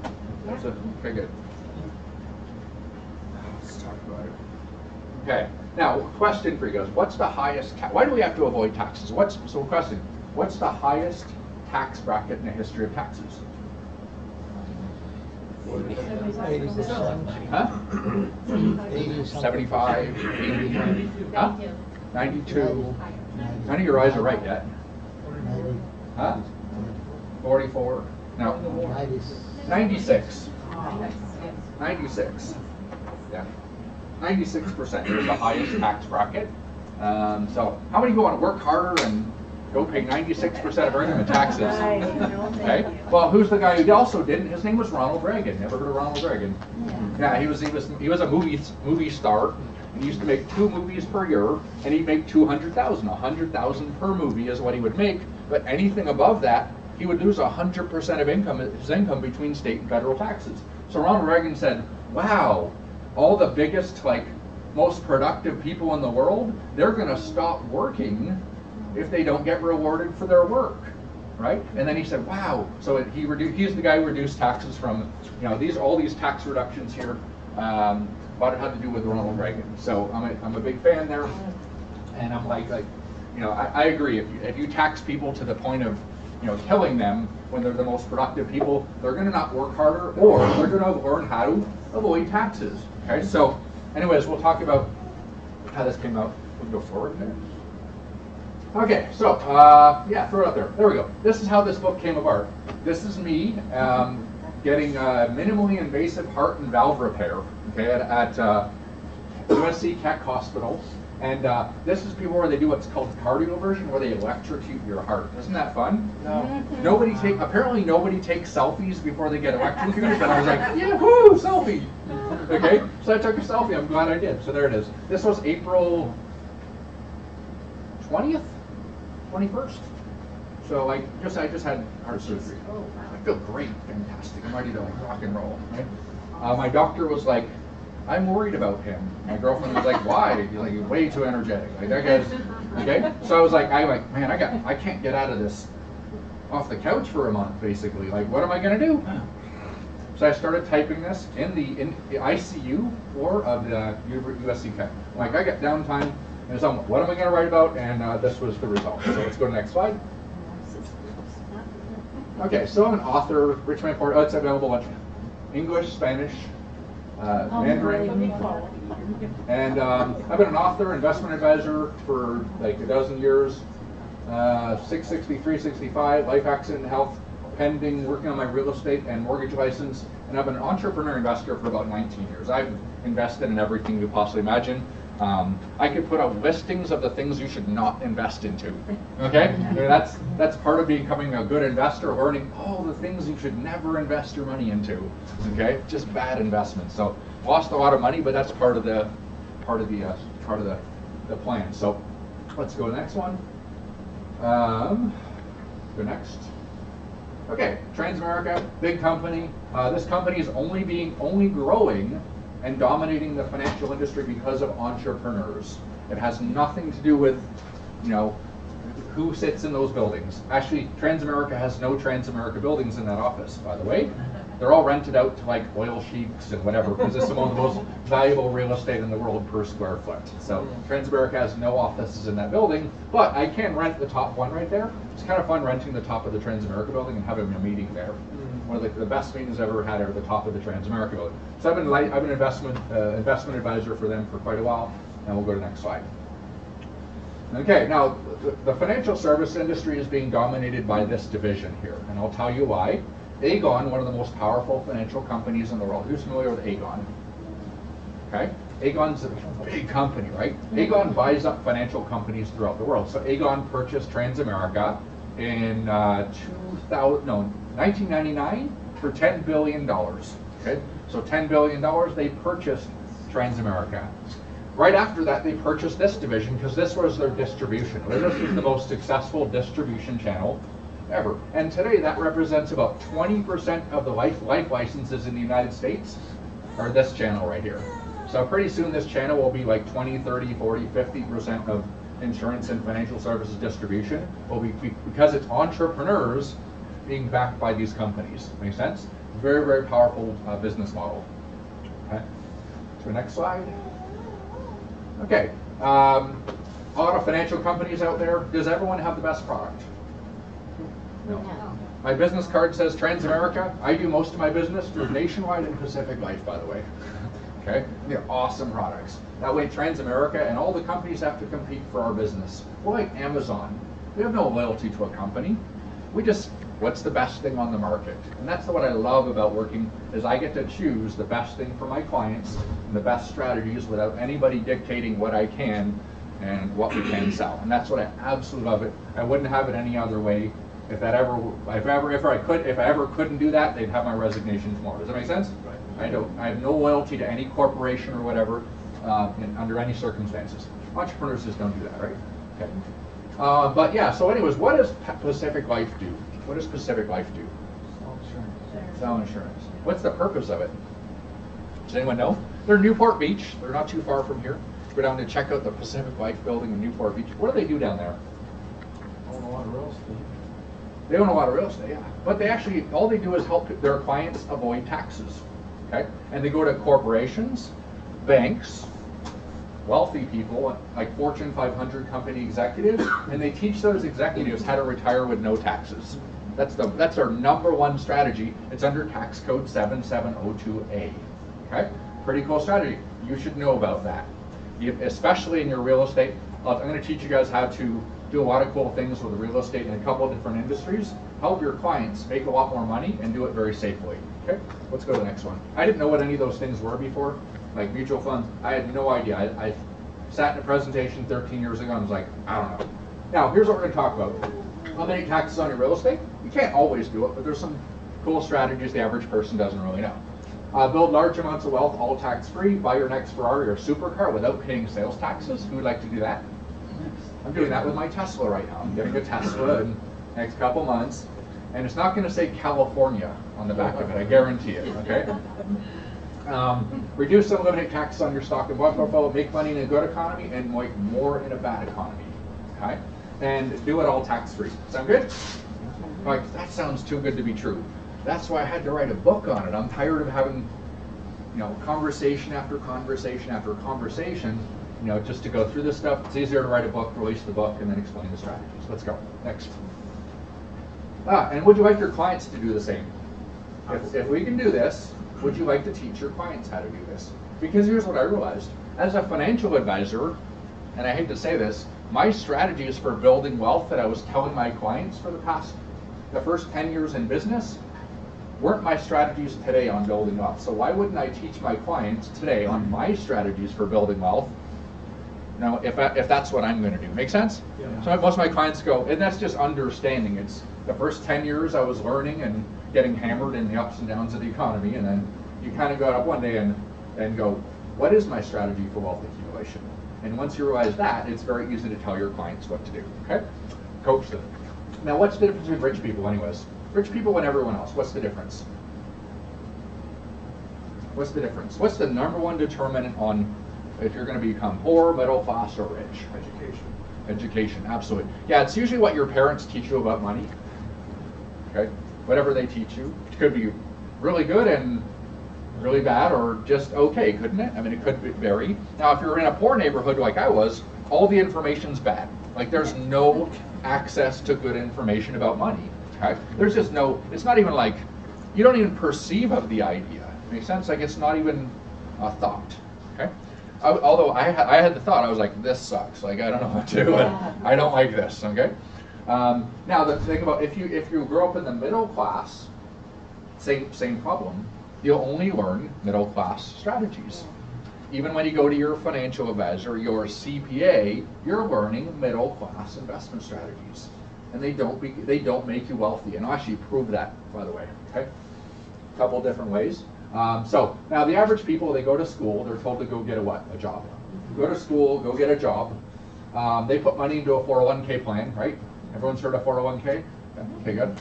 Okay, good. Let's talk about it. Okay, now, question for you guys. What's the highest, why do we have to avoid taxes? Question, what's the highest tax bracket in the history of taxes? 80%. Huh? 75, 80, huh? 92. None of your eyes are right yet. 90. Huh? 44. No. 96. 96. Yeah. 96% is the highest tax bracket. So how many of you want to work harder and go pay 96% of our income in taxes? Okay. Well, who's the guy who also didn't? His name was Ronald Reagan. Never heard of Ronald Reagan? Yeah, he was a movie star. And he used to make 2 movies per year, and he'd make $200,000. $100,000 per movie is what he would make. But anything above that, he would lose 100% of his income between state and federal taxes. So Ronald Reagan said, "Wow, all the biggest, most productive people in the world, they're going to stop working if they don't get rewarded for their work." Right? And then he said, "Wow." So he's the guy who reduced taxes from, all these tax reductions here. But it had to do with Ronald Reagan. So I'm a big fan there, and I'm I agree. If you tax people to the point of killing them when they're the most productive people, they're going to not work harder, or they're going to learn how to avoid taxes. Okay. So, anyways, we'll talk about how this came out. We'll go forward there. Okay. So yeah, throw it out there. There we go. This is how this book came apart. This is me getting minimally invasive heart and valve repair. Okay, at USC Keck Hospital, and this is people where they do what's called cardioversion, where they electrocute your heart. Isn't that fun? No. Apparently nobody takes selfies before they get electrocuted, but I was like, yahoo, selfie. Okay, so I took a selfie. I'm glad I did. So there it is. This was April 20th, 21st. So I just had heart surgery. I feel great, fantastic. I'm ready to rock and roll. Right? My doctor was like, "I'm worried about him." My girlfriend was like, "Why?" He's like, "He's way too energetic." Like that guy's okay. So I was like, man, I can't get out of this off the couch for a month, basically. Like, what am I going to do? So I started typing this in the ICU floor of the USC Tech. Like, I got downtime, and so what am I going to write about? And this was the result. So let's go to the next slide. Okay, so I'm an author, Richmond Report. Oh, it's available in English, Spanish, Mandarin. And I've been an author, investment advisor for like a dozen years. 660, 365, life accident, health, pending, working on my real estate and mortgage license. And I've been an entrepreneur investor for about 19 years. I've invested in everything you could possibly imagine. I could put out listings of the things you should not invest into. Okay, I mean, that's part of becoming a good investor, learning all the things you should never invest your money into. Okay, just bad investments. So lost a lot of money, but that's part of the plan. So let's go to the next one. Go next. Okay, Transamerica, big company. This company is only growing and dominating the financial industry because of entrepreneurs. It has nothing to do with, who sits in those buildings. Actually, Transamerica has no Transamerica buildings in that office, by the way. They're all rented out to like oil sheiks and whatever, because it's some of the most valuable real estate in the world per square foot. So Transamerica has no offices in that building, but I can rent the top one right there. It's kind of fun renting the top of the Transamerica building and having a meeting there. One of the best meetings I've ever had are at the top of the Transamerica building. So I've been investment advisor for them for quite a while, and we'll go to the next slide. Okay, now the financial service industry is being dominated by this division here, and I'll tell you why. Aegon, one of the most powerful financial companies in the world. Who's familiar with Aegon? Okay, Aegon's a big company, right? Aegon buys up financial companies throughout the world. So Aegon purchased Transamerica in 1999 for $10 billion. Okay, so $10 billion, they purchased Transamerica. Right after that, they purchased this division because this was their distribution. This was the most successful distribution channel ever. And today, that represents about 20% of the life licenses in the United States are this channel right here. So pretty soon, this channel will be like 20, 30, 40, 50% of insurance and financial services distribution will be because it's entrepreneurs being backed by these companies. Make sense? Very, very powerful business model. Okay. To the next slide. Okay. A lot of financial companies out there. Does everyone have the best product? No. My business card says Transamerica. I do most of my business through Nationwide and Pacific Life, by the way. Okay, they're awesome products. That way, Transamerica and all the companies have to compete for our business. We're like Amazon. We have no loyalty to a company. We just, what's the best thing on the market? And that's what I love about working, is I get to choose the best thing for my clients and the best strategies without anybody dictating what I can and what we can sell. And that's what I absolutely love it. I wouldn't have it any other way. If I ever couldn't do that, they'd have my resignation tomorrow. Does that make sense? Right. I have no loyalty to any corporation or whatever under any circumstances. Entrepreneurs just don't do that, right? Okay. But yeah, so anyways, what does Pacific Life do? What does Pacific Life do? Sell insurance. Sell insurance. What's the purpose of it? Does anyone know? They're in Newport Beach. They're not too far from here. Go down to check out the Pacific Life building in Newport Beach. What do they do down there? Own a lot of real estate. They own a lot of real estate, yeah. But they actually, all they do is help their clients avoid taxes, okay? And they go to corporations, banks, wealthy people, like Fortune 500 company executives, and they teach those executives how to retire with no taxes. That's their number one strategy. It's under tax code 7702A, okay? Pretty cool strategy. You should know about that. Especially in your real estate. I'm going to teach you guys how to do a lot of cool things with real estate in a couple of different industries, help your clients make a lot more money and do it very safely. Okay, let's go to the next one. I didn't know what any of those things were before, like mutual funds. I had no idea. I sat in a presentation 13 years ago and was like, I don't know. Now, here's what we're going to talk about. Eliminate taxes on your real estate. You can't always do it, but there's some cool strategies the average person doesn't really know. Build large amounts of wealth, all tax-free. Buy your next Ferrari or supercar without paying sales taxes. Who would like to do that? I'm doing that with my Tesla right now. I'm getting a Tesla in the next couple months, and it's not going to say California on the back of it, I guarantee it, okay? Reduce and eliminate taxes on your stock and bond portfolio, make money in a good economy, and make more in a bad economy, okay? And do it all tax-free. Sound good? Like, that sounds too good to be true. That's why I had to write a book on it. I'm tired of having, conversation after conversation after conversation, just to go through this stuff. It's easier to write a book, release the book, and then explain the strategies. Let's go. Next. And would you like your clients to do the same? If we can do this, would you like to teach your clients how to do this? Because here's what I realized. As a financial advisor, and I hate to say this, my strategies for building wealth that I was telling my clients for the first 10 years in business weren't my strategies today on building wealth. So why wouldn't I teach my clients today on my strategies for building wealth? If that's what I'm going to do. Make sense? Yeah. So most of my clients go, and that's just understanding. It's the first 10 years I was learning and getting hammered in the ups and downs of the economy, and then you kind of go up one day and go, what is my strategy for wealth accumulation? And once you realize that, it's very easy to tell your clients what to do, okay? Coach them. Now, what's the difference between rich people anyways? Rich people and everyone else, what's the difference? What's the difference? What's the number one determinant on if you're going to become poor, middle class, or rich? Education. Education, absolutely. Yeah, it's usually what your parents teach you about money, okay? Whatever they teach you. It could be really good and really bad, or just okay, couldn't it? I mean, it could vary. Now, if you're in a poor neighborhood like I was, all the information's bad. Like, there's no access to good information about money. Okay? There's just no, it's not even like, you don't even perceive of the idea. Makes sense? Like, it's not even a thought. Okay? Although I had the thought, I was like, this sucks. Like, I don't know what to do. I don't like this. Okay? Now, the thing about if you grow up in the middle class, same problem. You'll only learn middle class strategies. Even when you go to your financial advisor, your CPA, you're learning middle class investment strategies, and they don't make you wealthy. And I'll actually prove that, by the way. Okay, a couple different ways. So now the average people, they go to school. They're told to go get a job. Go to school, go get a job. They put money into a 401k plan, right? Everyone's heard of 401k? Okay, good.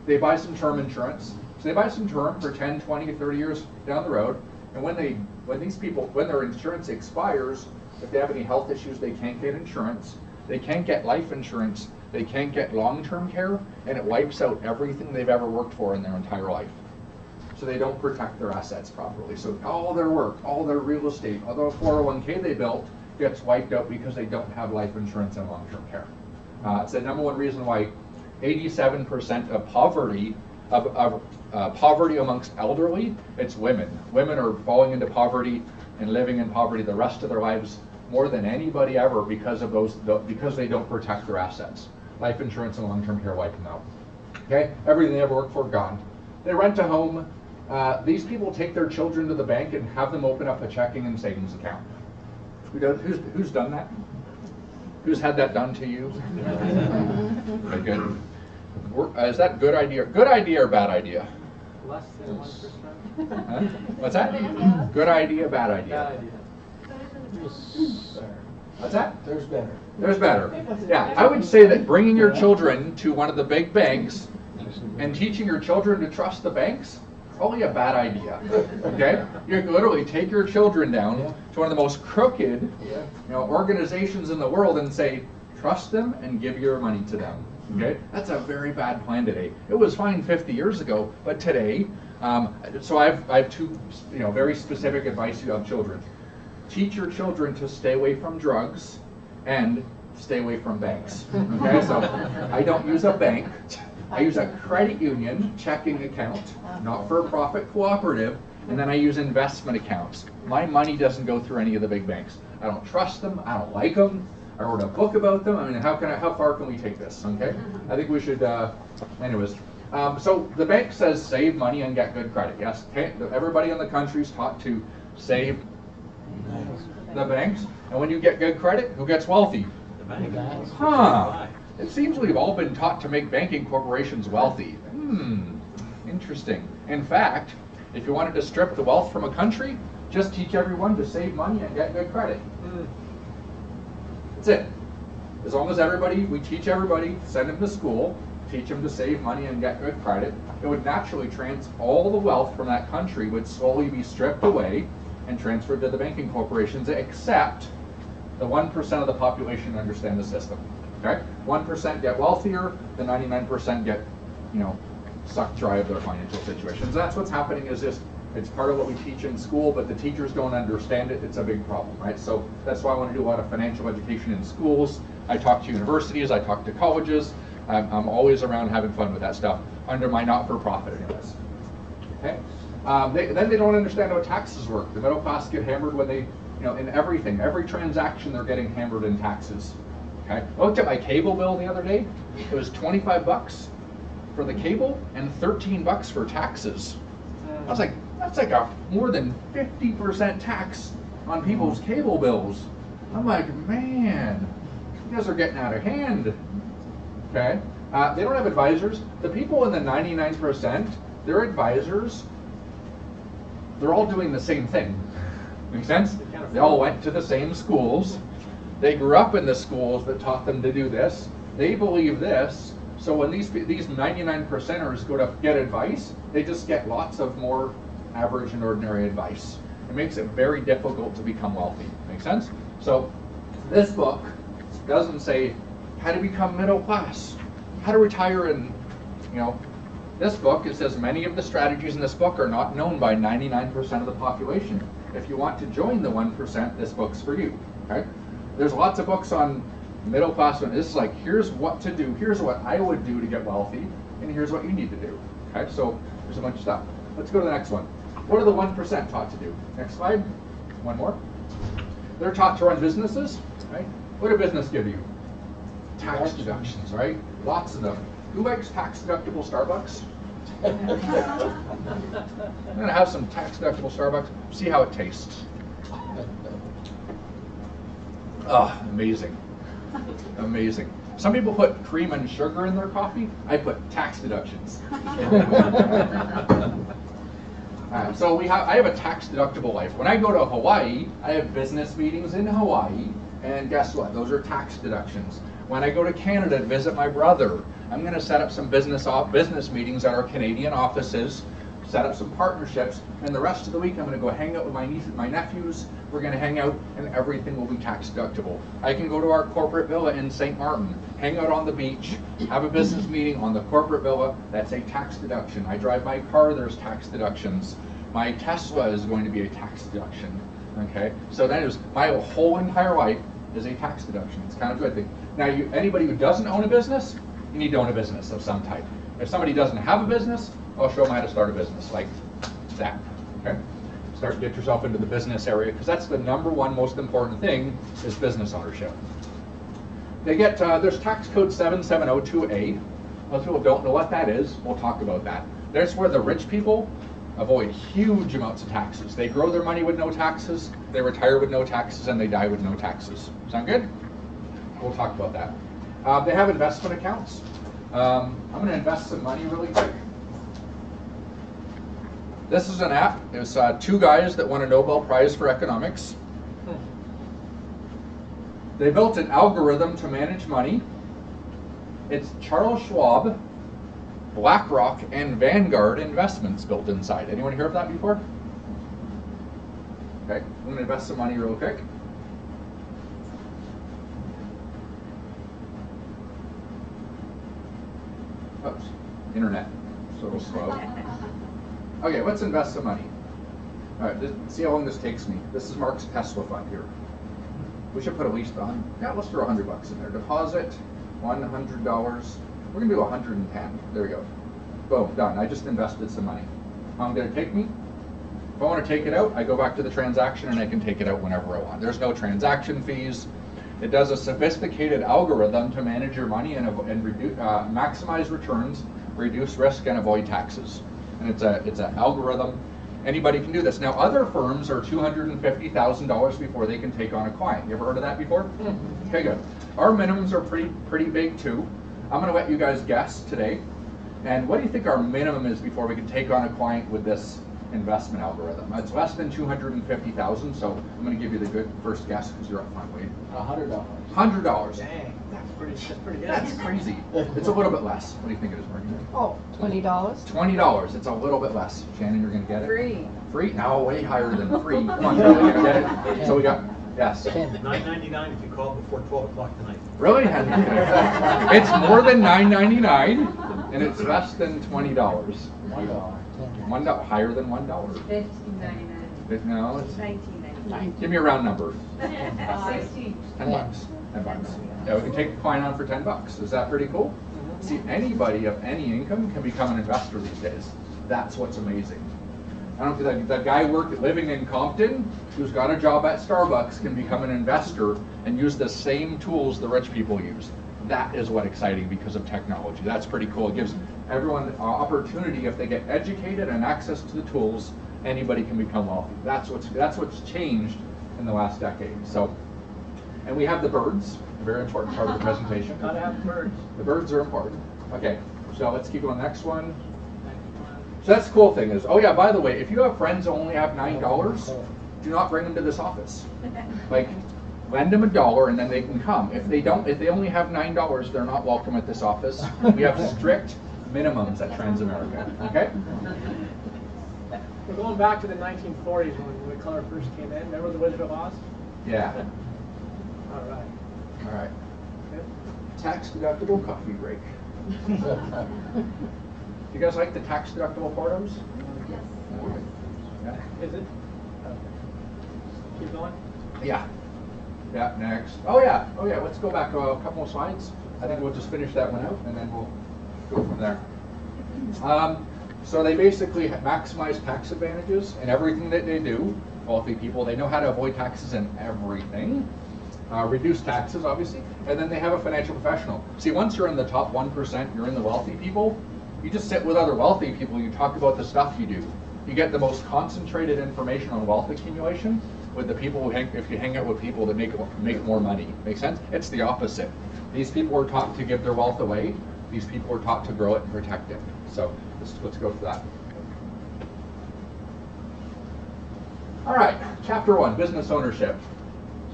They buy some term insurance. So they buy some term for 10, 20, 30 years down the road, and when their insurance expires, if they have any health issues, they can't get insurance, they can't get life insurance, they can't get long-term care, and it wipes out everything they've ever worked for in their entire life. So they don't protect their assets properly. So all their work, all their real estate, all the 401k they built gets wiped out because they don't have life insurance and long-term care. It's the number one reason why 87% of poverty poverty amongst elderly, it's women. Women are falling into poverty and living in poverty the rest of their lives more than anybody ever because they don't protect their assets. Life insurance and long-term care wipe them out. Okay, everything they ever worked for, gone. They rent a home. These people take their children to the bank and have them open up a checking and savings account. Who's done that? Who's had that done to you? Very good. Is that good idea? Good idea or bad idea? Less than 1%. Huh? What's that? Good idea, bad idea? Bad idea. What's that? There's better. There's better. Yeah, I would say that bringing your children to one of the big banks and teaching your children to trust the banks, probably a bad idea. Okay? You can literally take your children down to one of the most crooked organizations in the world and say, trust them and give your money to them. Okay? That's a very bad plan today. It was fine 50 years ago, but today, so I have two very specific advice to young children. Teach your children to stay away from drugs and stay away from banks. Okay? So I don't use a bank. I use a credit union checking account, not-for-profit cooperative, and then I use investment accounts. My money doesn't go through any of the big banks. I don't trust them. I don't like them. I wrote a book about them. I mean, how far can we take this? Okay, I think we should. Anyways, so the bank says save money and get good credit. Yes, everybody in the country is taught to save the banks, and when you get good credit, who gets wealthy? The bank. Huh. It seems we've all been taught to make banking corporations wealthy. Interesting. In fact, if you wanted to strip the wealth from a country, just teach everyone to save money and get good credit. That's it. As long as we teach everybody, send them to school, teach them to save money and get good credit, it would naturally all the wealth from that country would slowly be stripped away and transferred to the banking corporations, except the 1% of the population understand the system. Okay, 1% get wealthier, the 99% get, sucked dry of their financial situations. That's what's happening. Is just it's part of what we teach in school, but the teachers don't understand it. It's a big problem, right? So that's why I want to do a lot of financial education in schools. I talk to universities, I talk to colleges. I'm always around having fun with that stuff under my not-for-profit, anyways. Okay. Then they don't understand how taxes work. The middle class get hammered when they, in everything, every transaction they're getting hammered in taxes. Okay. I looked at my cable bill the other day. It was 25 bucks for the cable and 13 bucks for taxes. I was like, that's like a more than 50% tax on people's cable bills. I'm like, man, you guys are getting out of hand. Okay. They don't have advisors. The people in the 99%, their advisors, they're all doing the same thing. Make sense? They all went to the same schools. They grew up in the schools that taught them to do this. They believe this. So when these 99%ers go to get advice, they just get lots of more average and ordinary advice. It makes it very difficult to become wealthy. Make sense? So this book doesn't say how to become middle class, how to retire, and this book, it says many of the strategies in this book are not known by 99% of the population. If you want to join the 1%, this book's for you. Okay? There's lots of books on middle class. This is like, here's what to do, here's what I would do to get wealthy, and here's what you need to do. Okay? So there's a bunch of stuff. Let's go to the next one. What are the 1% taught to do? Next slide. One more. They're taught to run businesses. Right? What do business give you? Tax deductions, right? Lots of them. Who likes tax deductible Starbucks? I'm gonna have some tax deductible Starbucks. See how it tastes. Oh, amazing. Amazing. Some people put cream and sugar in their coffee. I put tax deductions. So I have a tax deductible life. When I go to Hawaii, I have business meetings in Hawaii, and guess what? Those are tax deductions. When I go to Canada to visit my brother, I'm going to set up some business meetings at our Canadian offices, set up some partnerships, and the rest of the week I'm going to go hang out with my nieces, my nephews. We're going to hang out, and everything will be tax deductible. I can go to our corporate villa in St. Martin, hang out on the beach, have a business meeting on the corporate villa. That's a tax deduction. I drive my car, there's tax deductions. My Tesla is going to be a tax deduction. Okay, so that is my whole entire life is a tax deduction. It's kind of a good thing. Now, anybody who doesn't own a business, you need to own a business of some type. If somebody doesn't have a business, I'll show them how to start a business like that. Okay, start to get yourself into the business area, because that's the #1 most important thing is business ownership. They get there's tax code 7702A. Most people don't know what that is. We'll talk about that. There's where the rich people avoid huge amounts of taxes. They grow their money with no taxes, they retire with no taxes, and they die with no taxes. Sound good? We'll talk about that. They have investment accounts. I'm going to invest some money really quick. This is an app. It's 2 guys that won a Nobel Prize for economics. They built an algorithm to manage money. It's Charles Schwab, BlackRock, and Vanguard investments built inside. Anyone hear of that before? Okay, I'm going to invest some money real quick. Oops, internet, it's a little slow. Okay, let's invest some money. All right, see how long this takes me. This is Mark's Tesla fund here. We should put at least let's throw $100 in there. Deposit, $100. We're gonna do 110. There we go. Boom, done. I just invested some money. How long did it take me? If I want to take it out, I go back to the transaction and I can take it out whenever I want. There's no transaction fees. It does a sophisticated algorithm to manage your money and maximize returns, reduce risk, and avoid taxes. And it's an algorithm. Anybody can do this. Now, other firms are $250,000 before they can take on a client. You ever heard of that before? Okay, good. Our minimums are pretty big too. I'm going to let you guys guess today. And what do you think our minimum is before we can take on a client with this investment algorithm? It's less than $250,000, so I'm going to give you the good first guess because you're up front, Wade. $100. $100. Dang, that's pretty good. That's crazy. It's a little bit less. What do you think it is, Margie? Oh, $20. $20. It's a little bit less. Shannon, you're going to get it? Free. Free? No, way higher than free. Come on, you're going to get it. So we got Yes. $9.99 if you call before 12 o'clock tonight. Really? It's more than $9.99, and it's less than $20. $1 higher than $1. $15.99. No, it's $19.99. give me a round number. 16. $10. $10. Yeah, we can take the coin on for $10. Is that pretty cool? See, anybody of any income can become an investor these days. That's what's amazing. I don't think that guy living in Compton who's got a job at Starbucks can become an investor and use the same tools the rich people use. That is what's exciting because of technology. That's pretty cool. It gives everyone an opportunity. If they get educated and access to the tools, anybody can become wealthy. That's what's changed in the last decade. So, and we have the birds, a very important part of the presentation. Gotta have birds. The birds are important. Okay, so let's keep on the next one. So that's the cool thing is, oh yeah, by the way, if you have friends who only have $9, do not bring them to this office. Like, lend them $1 and then they can come. If they only have $9, they're not welcome at this office. We have strict minimums at Transamerica, okay? We're going back to the 1940s when the color first came in. Remember the Wizard of Oz? Yeah. All right. All right. Good. Tax deductible coffee break. You guys like the tax deductible portos? Yes. Yeah. Is it? Okay. Keep going. Yeah. Yeah, next. Oh yeah, let's go back a couple more slides. I think we'll just finish that one out and then we'll go from there. So they basically maximize tax advantages in everything that they do. Wealthy people, they know how to avoid taxes in everything. Reduce taxes, obviously, and then they have a financial professional. See, once you're in the top 1%, you're in the wealthy people, you just sit with other wealthy people, you talk about the stuff you do. You get the most concentrated information on wealth accumulation with the people who if you hang out with people that make more money. Make sense? It's the opposite. These people are taught to give their wealth away. These people are taught to grow it and protect it. So let's go for that. All right, chapter 1, business ownership.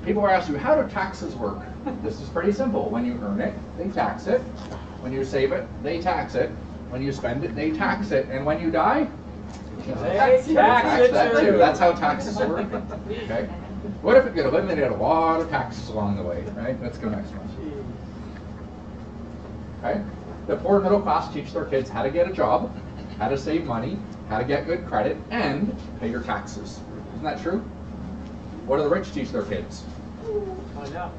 People are asking you, how do taxes work? This is pretty simple. When you earn it, they tax it. When you save it, they tax it. When you spend it, they tax it. And when you die, They tax it that too. too. That's how taxes work. Okay. What if it could eliminate a lot of taxes along the way, right? Let's go next one. Okay. The poor middle class teach their kids how to get a job, how to save money, how to get good credit, and pay your taxes. Isn't that true? What do the rich teach their kids? Find out.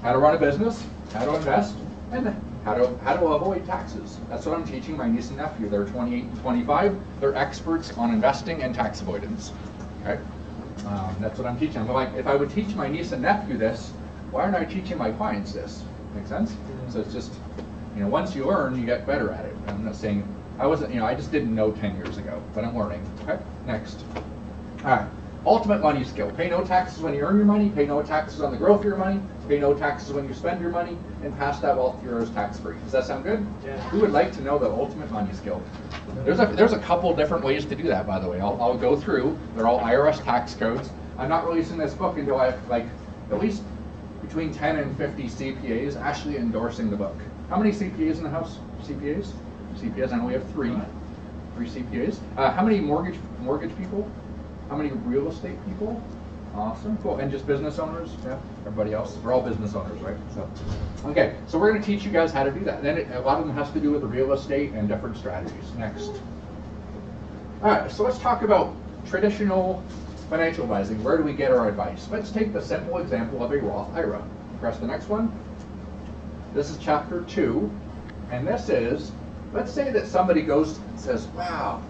How to run a business, how to invest, and how to avoid taxes. That's what I'm teaching my niece and nephew. They're 28 and 25. They're experts on investing and tax avoidance. Okay, that's what I'm teaching them. But like, if I would teach my niece and nephew this, why aren't I teaching my clients this? Make sense? So it's just, once you learn, you get better at it. I'm not saying I wasn't, I just didn't know 10 years ago, but I'm learning. Okay, next. All right. Ultimate money skill. Pay no taxes when you earn your money, pay no taxes on the growth of your money, pay no taxes when you spend your money, and pass that wealth to yours tax-free. Does that sound good? Yeah. Who would like to know the ultimate money skill? There's a couple different ways to do that, by the way. I'll go through. They're all IRS tax codes. I'm not releasing this book until I have at least between 10 and 50 CPAs actually endorsing the book. How many CPAs in the house? CPAs? CPAs, I know we have three CPAs. How many mortgage people? How many real estate people? Awesome, cool. And just business owners? Yeah, everybody else? We're all business owners, right? So, okay, so we're going to teach you guys how to do that. And then a lot of them has to do with the real estate and different strategies. Next. All right, so let's talk about traditional financial advising. Where do we get our advice? Let's take the simple example of a Roth IRA. Press the next one. This is chapter 2, and this is, let's say that somebody goes and says, wow,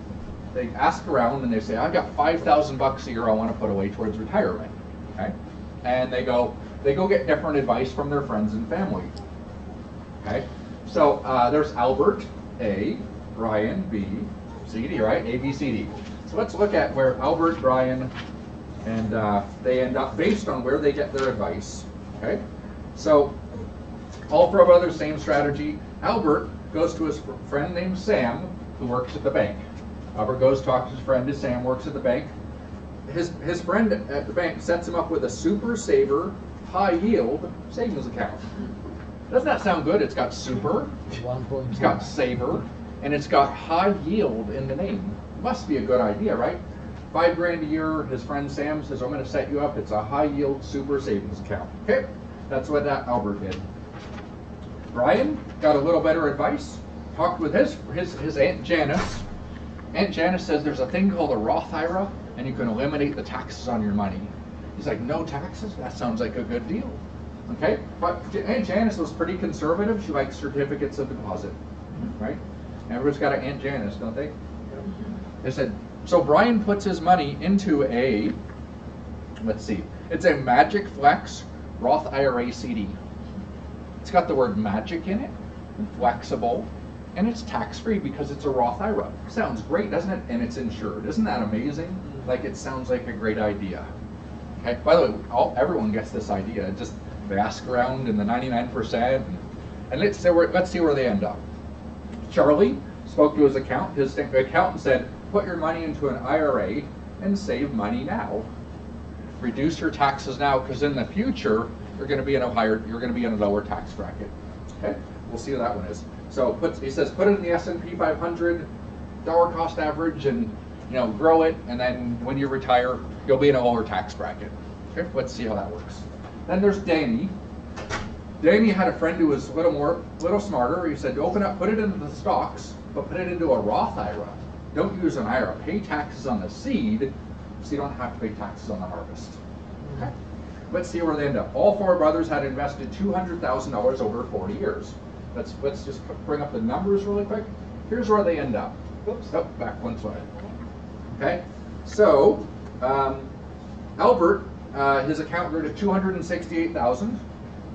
they ask around and they say, I've got $5,000 a year I want to put away towards retirement. Okay, and they go get different advice from their friends and family. Okay, so there's Albert A, Brian B, C, D, right? A, B, C, D. So let's look at where Albert, Brian, and they end up based on where they get their advice. Okay, so all four brothers, same strategy. Albert goes to his friend named Sam, who works at the bank. Albert goes, talks to his friend, Sam works at the bank. His friend at the bank sets him up with a super saver, high yield savings account. Doesn't that sound good? It's got super, it's got saver, and it's got high yield in the name. Must be a good idea, right? 5 grand a year. His friend Sam says, I'm going to set you up. It's a high yield super savings account. Okay, that's what that Albert did. Brian got a little better advice. Talked with his Aunt Janice. Aunt Janice says there's a thing called a Roth IRA, and you can eliminate the taxes on your money. He's like, no taxes? That sounds like a good deal. Okay, but Aunt Janice was pretty conservative. She likes certificates of deposit, right? Everybody's got an Aunt Janice, don't they? They said, so Brian puts his money into a, let's see, it's a Magic Flex Roth IRA CD. It's got the word magic in it, flexible, and it's tax-free because it's a Roth IRA. Sounds great, doesn't it? And it's insured. Isn't that amazing? Like, it sounds like a great idea. Okay. By the way, everyone gets this idea. Just they ask around in the 99%, and let's see where they end up. Charlie spoke to his accountant. His accountant said, put your money into an IRA and save money now. Reduce your taxes now, because in the future you're going to be in a lower tax bracket. Okay, we'll see what that one is. So he says put it in the S&P 500 dollar cost average, and grow it, and then when you retire you'll be in a lower tax bracket. Okay, let's see how that works. Then there's Danny. Danny had a friend who was a little smarter. He said, put it into the stocks, but put it into a Roth IRA. Don't use an IRA. Pay taxes on the seed, so you don't have to pay taxes on the harvest. Okay. Let's see where they end up. All 4 brothers had invested $200,000 over 40 years. Let's just bring up the numbers really quick. Here's where they end up. Oops, oh, back one slide. Okay, so Albert, his account grew to $268,000.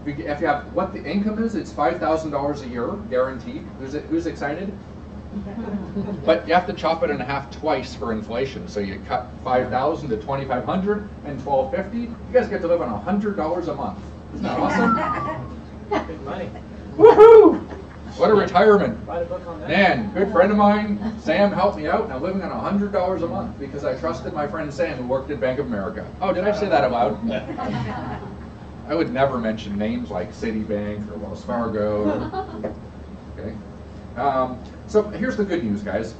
If you have what the income is, it's $5,000 a year guaranteed. Who's excited? But you have to chop it in half twice for inflation. So you cut $5,000 to $2,500 and $1,250. You guys get to live on $100 a month. Isn't that awesome? Big money. Woohoo! What a retirement. Write a book on that. Man, good friend of mine, Sam, helped me out, and I'm living on $100 a month because I trusted my friend Sam, who worked at Bank of America. Oh, did I say that out loud? I would never mention names like Citibank or Wells Fargo. Okay. So here's the good news, guys.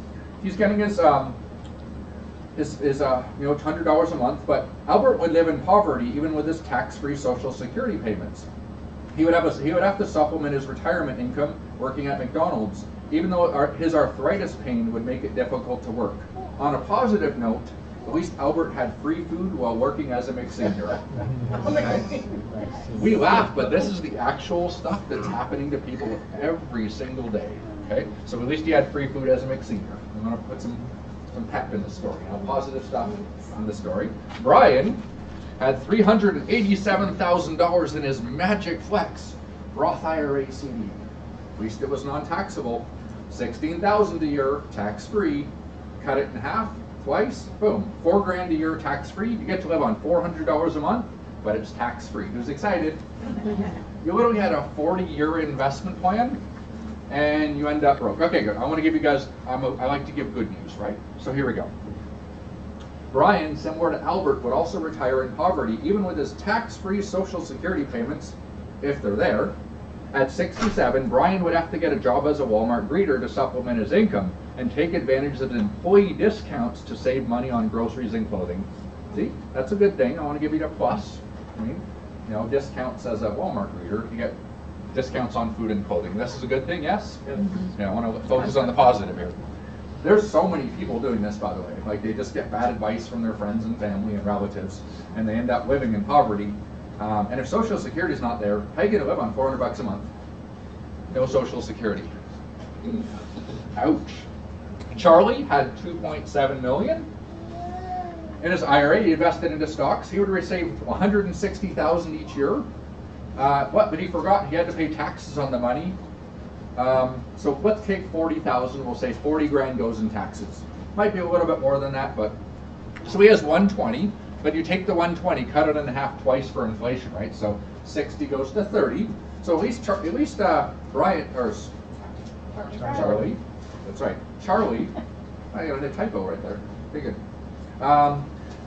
He's getting his $100 a month, but Albert would live in poverty even with his tax-free Social Security payments. He would have to supplement his retirement income working at McDonald's, even though his arthritis pain would make it difficult to work. On a positive note, at least Albert had free food while working as a McSenior. Okay? We laugh, but this is the actual stuff that's happening to people every single day. Okay, so at least he had free food as a McSenior. I'm going to put some pep in the story. Positive stuff in the story. Brian had $387,000 in his Magic Flex Roth IRA CD. At least it was non-taxable. $16,000 a year, tax-free. Cut it in half, twice, boom. $4 grand a year, tax-free. You get to live on $400 a month, but it's tax-free. Who's excited? You literally had a 40-year investment plan, and you end up broke. Okay, good. I want to give you guys, I like to give good news, right? So here we go. Brian, similar to Albert, would also retire in poverty, even with his tax-free Social Security payments, if they're there. At 67, Brian would have to get a job as a Walmart greeter to supplement his income and take advantage of employee discounts to save money on groceries and clothing. See, that's a good thing. I want to give you a plus. I mean, discounts as a Walmart greeter, you get discounts on food and clothing. This is a good thing, yes? Yeah, I want to focus on the positive here. There's so many people doing this, by the way. Like, they just get bad advice from their friends and family and relatives, and they end up living in poverty. And if Social Security is not there, how are you going to live on $400 a month? No Social Security. Ouch. Charlie had $2.7 million in his IRA. He invested into stocks. He would receive $160,000 each year. But he forgot he had to pay taxes on the money. So let's take $40,000. We'll say 40 grand goes in taxes. Might be a little bit more than that, but so he has 120. But you take the 120, cut it in half twice for inflation, right? So 60 goes to 30. So at least Brian or Charlie. That's right, Charlie. I got a typo right there. Pretty good.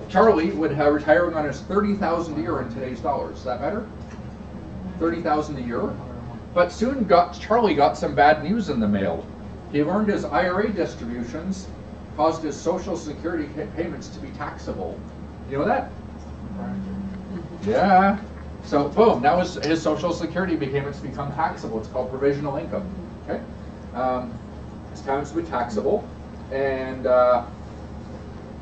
Charlie would have retiring on his $30,000 a year in today's dollars. Is that better? $30,000 a year. But soon Charlie got some bad news in the mail. He learned his IRA distributions caused his Social Security payments to be taxable. You know that? Yeah. So boom, now his Social Security payments become taxable. It's called provisional income. Okay. It's time to be taxable. And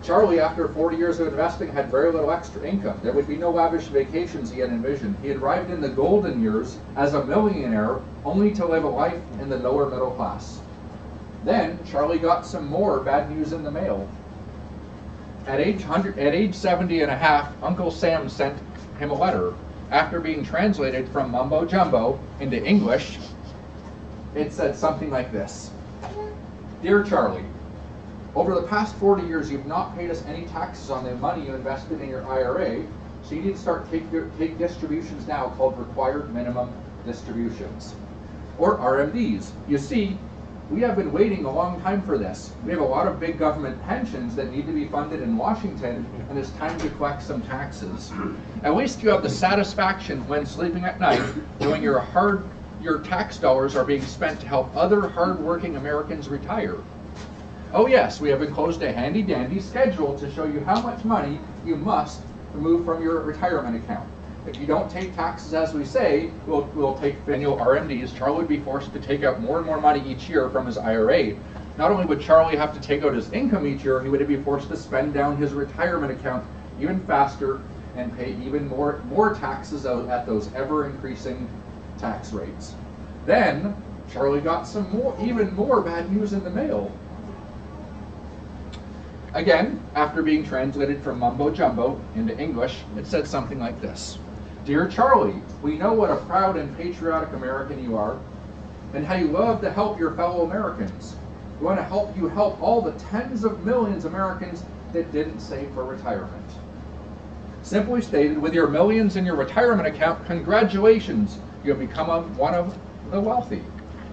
Charlie, after 40 years of investing, had very little extra income. There would be no lavish vacations he had envisioned. He had arrived in the golden years as a millionaire, only to live a life in the lower middle class. Then Charlie got some more bad news in the mail. At age 70 and a half, Uncle Sam sent him a letter. After being translated from mumbo jumbo into English, it said something like this. Dear Charlie, over the past 40 years, you've not paid us any taxes on the money you invested in your IRA, so you need to start take distributions now called required minimum distributions, or RMDs. You see, we have been waiting a long time for this. We have a lot of big government pensions that need to be funded in Washington, and it's time to collect some taxes. At least you have the satisfaction when sleeping at night, knowing your tax dollars are being spent to help other hard-working Americans retire. Oh yes, we have enclosed a handy-dandy schedule to show you how much money you must remove from your retirement account. If you don't take taxes as we say, we'll take annual RMDs. Charlie would be forced to take out more and more money each year from his IRA. Not only would Charlie have to take out his income each year, he would be forced to spend down his retirement account even faster and pay even more taxes at those ever-increasing tax rates. Then, Charlie got even more bad news in the mail. Again, after being translated from mumbo jumbo into English, it said something like this. Dear Charlie, we know what a proud and patriotic American you are, and how you love to help your fellow Americans. We want to help you help all the tens of millions of Americans that didn't save for retirement. Simply stated, with your millions in your retirement account, congratulations, you have become one of the wealthy,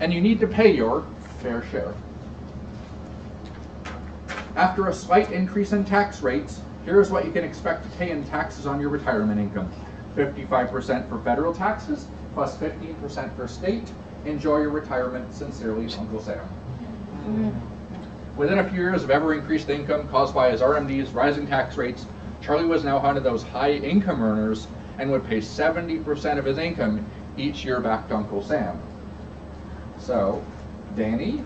and you need to pay your fair share. After a slight increase in tax rates, here's what you can expect to pay in taxes on your retirement income. 55% for federal taxes, plus 15% for state. Enjoy your retirement. Sincerely, Uncle Sam. Within a few years of ever-increased income caused by his RMDs, rising tax rates, Charlie was now one of those high-income earners and would pay 70% of his income each year back to Uncle Sam. So, Danny,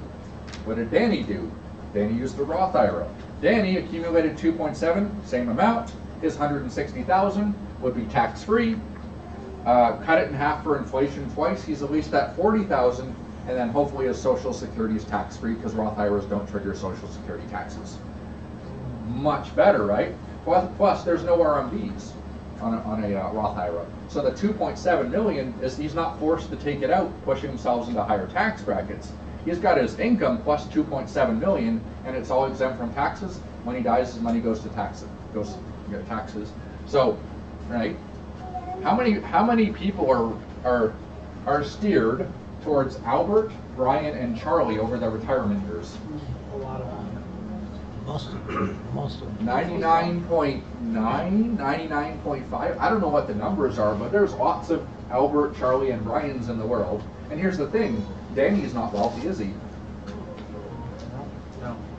what did Danny do? Danny used the Roth IRA. Danny accumulated 2.7, same amount. His $160,000 would be tax-free. Cut it in half for inflation twice. He's at least at $40,000, and then hopefully his Social Security is tax-free because Roth IRAs don't trigger Social Security taxes. Much better, right? Plus, there's no RMDs on a Roth IRA. So the 2.7 million is he's not forced to take it out, pushing himself into higher tax brackets. He's got his income plus 2.7 million, and it's all exempt from taxes. When he dies, his money goes to taxes. So, right? How many people are steered towards Albert, Brian, and Charlie over their retirement years? A lot of them. Most of them. 99.9, 99.5. I don't know what the numbers are, but there's lots of Albert, Charlie, and Brian's in the world. And here's the thing. Danny's not wealthy, is he?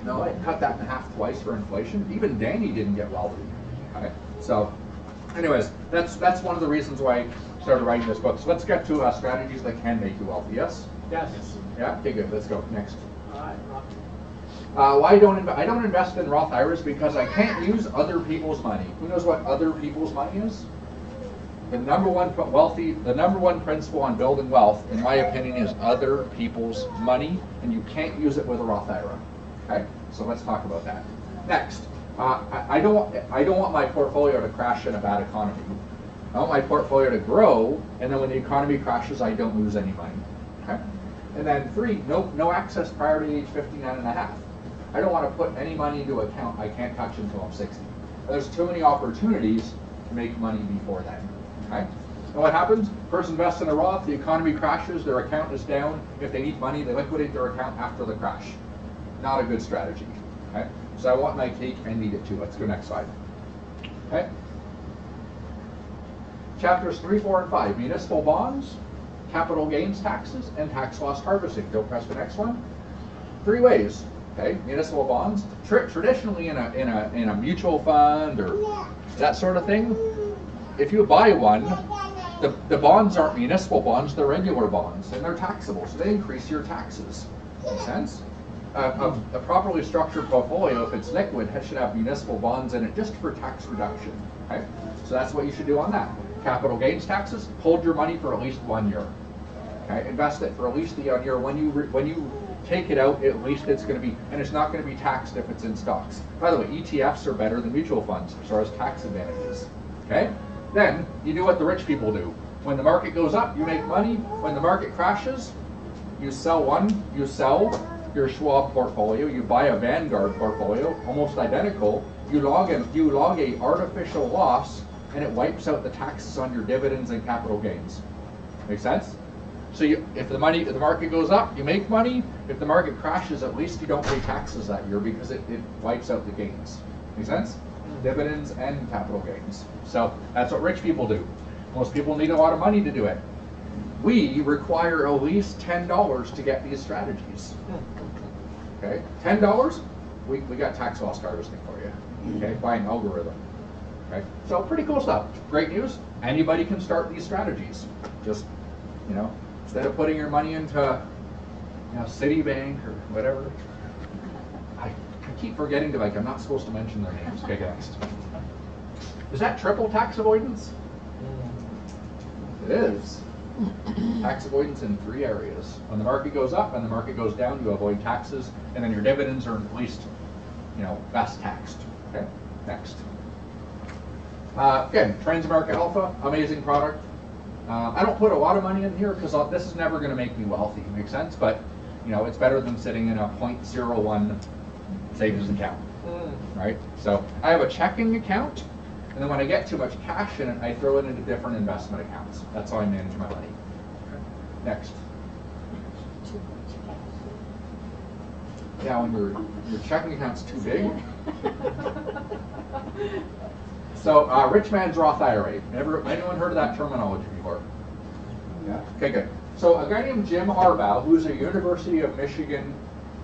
No, I cut that in half twice for inflation. Even Danny didn't get wealthy. Okay? So, anyways, that's one of the reasons why I started writing this book. So let's get to strategies that can make you wealthy. Yes? Yes. Yeah? Okay, good. Let's go. Next. All right, Rob. Why I don't invest in Roth IRAs because I can't use other people's money. Who knows what other people's money is? The number one principle on building wealth, in my opinion, is other people's money, and you can't use it with a Roth IRA. Okay, so let's talk about that. Next, I don't want my portfolio to crash in a bad economy. I want my portfolio to grow, and then when the economy crashes, I don't lose any money. Okay, and then 3, no access prior to age 59 and a half. I don't want to put any money into an account I can't touch until I'm 60. There's too many opportunities to make money before then. Okay? And what happens? Person invests in a Roth, the economy crashes, their account is down. If they need money, they liquidate their account after the crash. Not a good strategy. Okay? So I want my cake and eat it too. Let's go next slide. Okay? Chapters 3, 4, and 5. Municipal bonds, capital gains taxes, and tax loss harvesting. Don't press the next one. 3 ways Okay, municipal bonds. Traditionally, in a mutual fund or that sort of thing, if you buy one, the bonds aren't municipal bonds; they're regular bonds, and they're taxable, so they increase your taxes. Make sense? A properly structured portfolio, if it's liquid, should have municipal bonds in it just for tax reduction. Okay, so that's what you should do on that. Capital gains taxes. Hold your money for at least 1 year. Okay, invest it for at least a year. When you take it out, at least it's going to be, and it's not going to be taxed if it's in stocks. By the way, ETFs are better than mutual funds as far as tax advantages. Okay, then you do what the rich people do. When the market goes up, you make money. When the market crashes, you sell one. You sell your Schwab portfolio. You buy a Vanguard portfolio, almost identical. You log a artificial loss, and it wipes out the taxes on your dividends and capital gains. Make sense? So if the market goes up, you make money. If the market crashes, at least you don't pay taxes that year because it wipes out the gains. Make sense? Dividends and capital gains. So that's what rich people do. Most people need a lot of money to do it. We require at least $10 to get these strategies. Okay, $10. We got tax loss harvesting for you. Okay, by an algorithm. Okay, so pretty cool stuff. Great news. Anybody can start these strategies. Just instead of putting your money into Citibank or whatever. I keep forgetting to I'm not supposed to mention their names. Okay, next. Is that triple tax avoidance? It is. Tax avoidance in 3 areas. When the market goes up and the market goes down, you avoid taxes, and then your dividends are at least, best taxed. Okay, next. Again, Transamerica Alpha, amazing product. I don't put a lot of money in here because this is never going to make me wealthy. Makes sense? But it's better than sitting in a 0.01 savings account, right? So I have a checking account, and then when I get too much cash in it, I throw it into different investment accounts. That's how I manage my money. Next. Yeah, when your checking account's too big. So, rich man's Roth IRA. Anyone heard of that terminology before? Yeah. Okay, good. So, a guy named Jim Harbaugh, who's a University of Michigan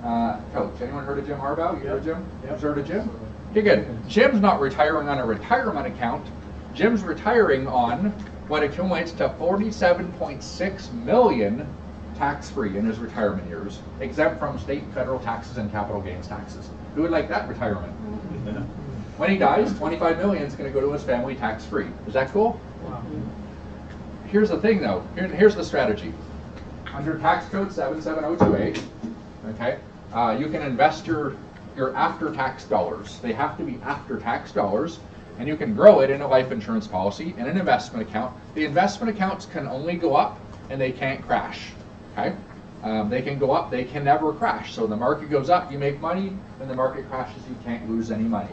coach. Anyone heard of Jim Harbaugh? You heard of Jim? Yep. Heard of Jim? Okay, good. Jim's not retiring on a retirement account. Jim's retiring on what accumulates to $47.6 million tax-free in his retirement years, exempt from state and federal taxes and capital gains taxes. Who would like that retirement? When he dies, $25 million is going to go to his family tax-free. Is that cool? Wow. Here's the thing, though. Here's the strategy. Under tax code 77028, okay, you can invest your after-tax dollars. They have to be after-tax dollars, and you can grow it in a life insurance policy and an investment account. The investment accounts can only go up, and they can't crash. Okay, they can go up, they can never crash. So the market goes up, you make money. When the market crashes, you can't lose any money.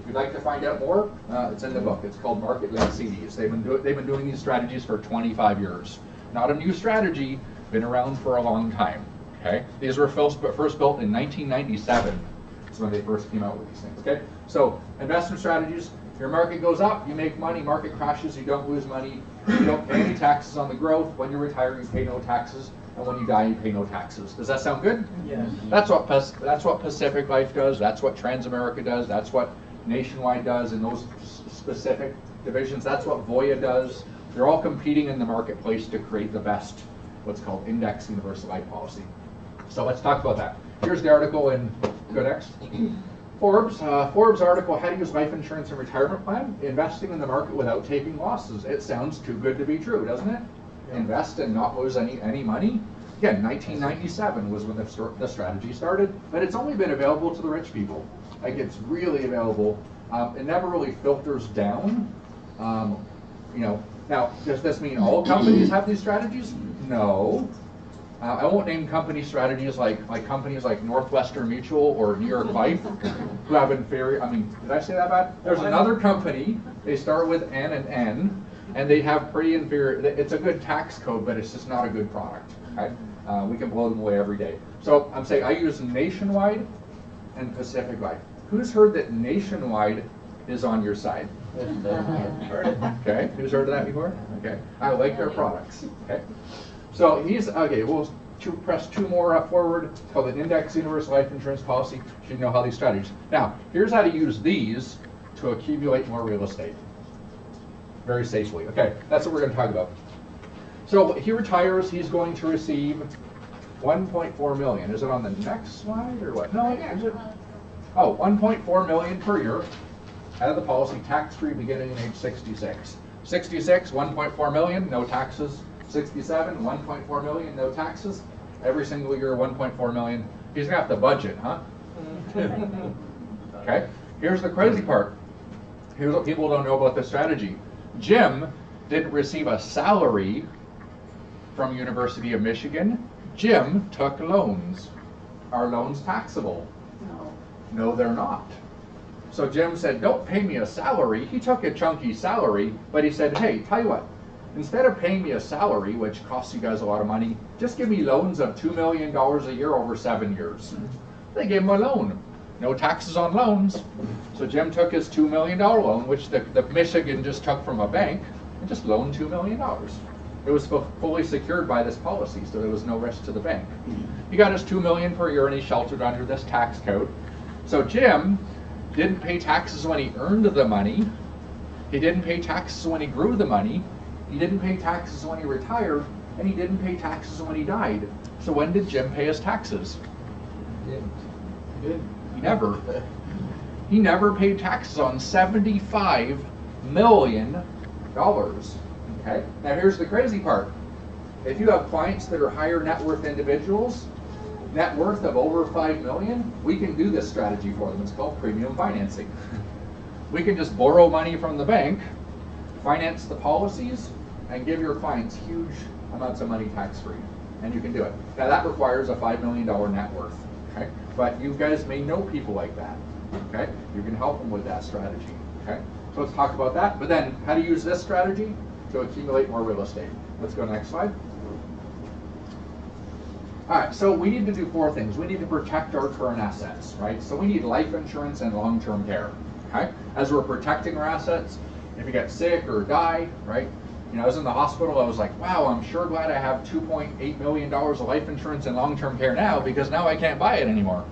If you'd like to find out more, it's in the book. It's called Market-Linked CDs. They've been doing these strategies for 25 years. Not a new strategy, been around for a long time. Okay, these were first built in 1997. That's when they first came out with these things. Okay, so investment strategies. Your market goes up, you make money. Market crashes, you don't lose money. You don't pay any taxes on the growth. When you retire, you pay no taxes, and when you die, you pay no taxes. Does that sound good? Yes. That's what Pacific Life does. That's what Transamerica does. That's what Nationwide does in those specific divisions. That's what Voya does. They're all competing in the marketplace to create the best, what's called index universal life policy. So let's talk about that. Here's the article in, go next. Forbes article, How to Use Life Insurance and Retirement Plan, Investing in the Market Without Taking Losses. It sounds too good to be true, doesn't it? Yeah. Invest and not lose any money. Again, 1997 was when the strategy started, but it's only been available to the rich people. Like, it's really available. It never really filters down. Now, does this mean all companies have these strategies? No. I won't name company strategies like companies like Northwestern Mutual or New York Life, who have inferior. Did I say that bad? There's another company. They start with N and N, and they have pretty inferior. It's a good tax code, but it's just not a good product. Okay? We can blow them away every day. So I'm saying I use Nationwide and Pacific Life. Who's heard that Nationwide is on your side? Okay. Who's heard of that before? Okay. I like their products. Okay. So we'll press two more up forward. It's called an index universal life insurance policy. You should know how these strategies. Now, here's how to use these to accumulate more real estate very safely. Okay, that's what we're going to talk about. So he retires. He's going to receive 1.4 million. Is it on the next slide or what? No, is it? Oh, 1.4 million per year out of the policy, tax-free beginning at age 66. 66, 1.4 million, no taxes. 67, 1.4 million, no taxes. Every single year, 1.4 million. He's gonna have to budget, huh? Okay. Here's the crazy part. Here's what people don't know about this strategy. Jim didn't receive a salary from University of Michigan. Jim took loans. Are loans taxable? No, they're not. So Jim said, don't pay me a salary. He took a chunky salary, but he said, hey, tell you what, instead of paying me a salary, which costs you guys a lot of money, just give me loans of $2 million a year over 7 years. They gave him a loan. No taxes on loans. So Jim took his $2 million loan, which the Michigan just took from a bank, and just loaned $2 million. It was fully secured by this policy, so there was no risk to the bank. He got his $2 million per year, and he's sheltered under this tax code. So Jim didn't pay taxes when he earned the money. He didn't pay taxes when he grew the money. He didn't pay taxes when he retired, and he didn't pay taxes when he died. So when did Jim pay his taxes? He never. He never paid taxes on $75 million. Okay. Now here's the crazy part. If you have clients that are higher net worth individuals, net worth of over 5 million, we can do this strategy for them. It's called premium financing. We can just borrow money from the bank, finance the policies, and give your clients huge amounts of money tax-free. And you can do it. Now that requires a $5 million net worth. Okay? But you guys may know people like that. Okay? You can help them with that strategy. Okay? So let's talk about that. But then, how to use this strategy to accumulate more real estate. Let's go to the next slide. All right, so we need to do 4 things. We need to protect our current assets, right? So we need life insurance and long-term care, okay? As we're protecting our assets, if you get sick or die, right? You know, I was in the hospital, I was like, wow, I'm sure glad I have $2.8 million of life insurance and long-term care now, because now I can't buy it anymore,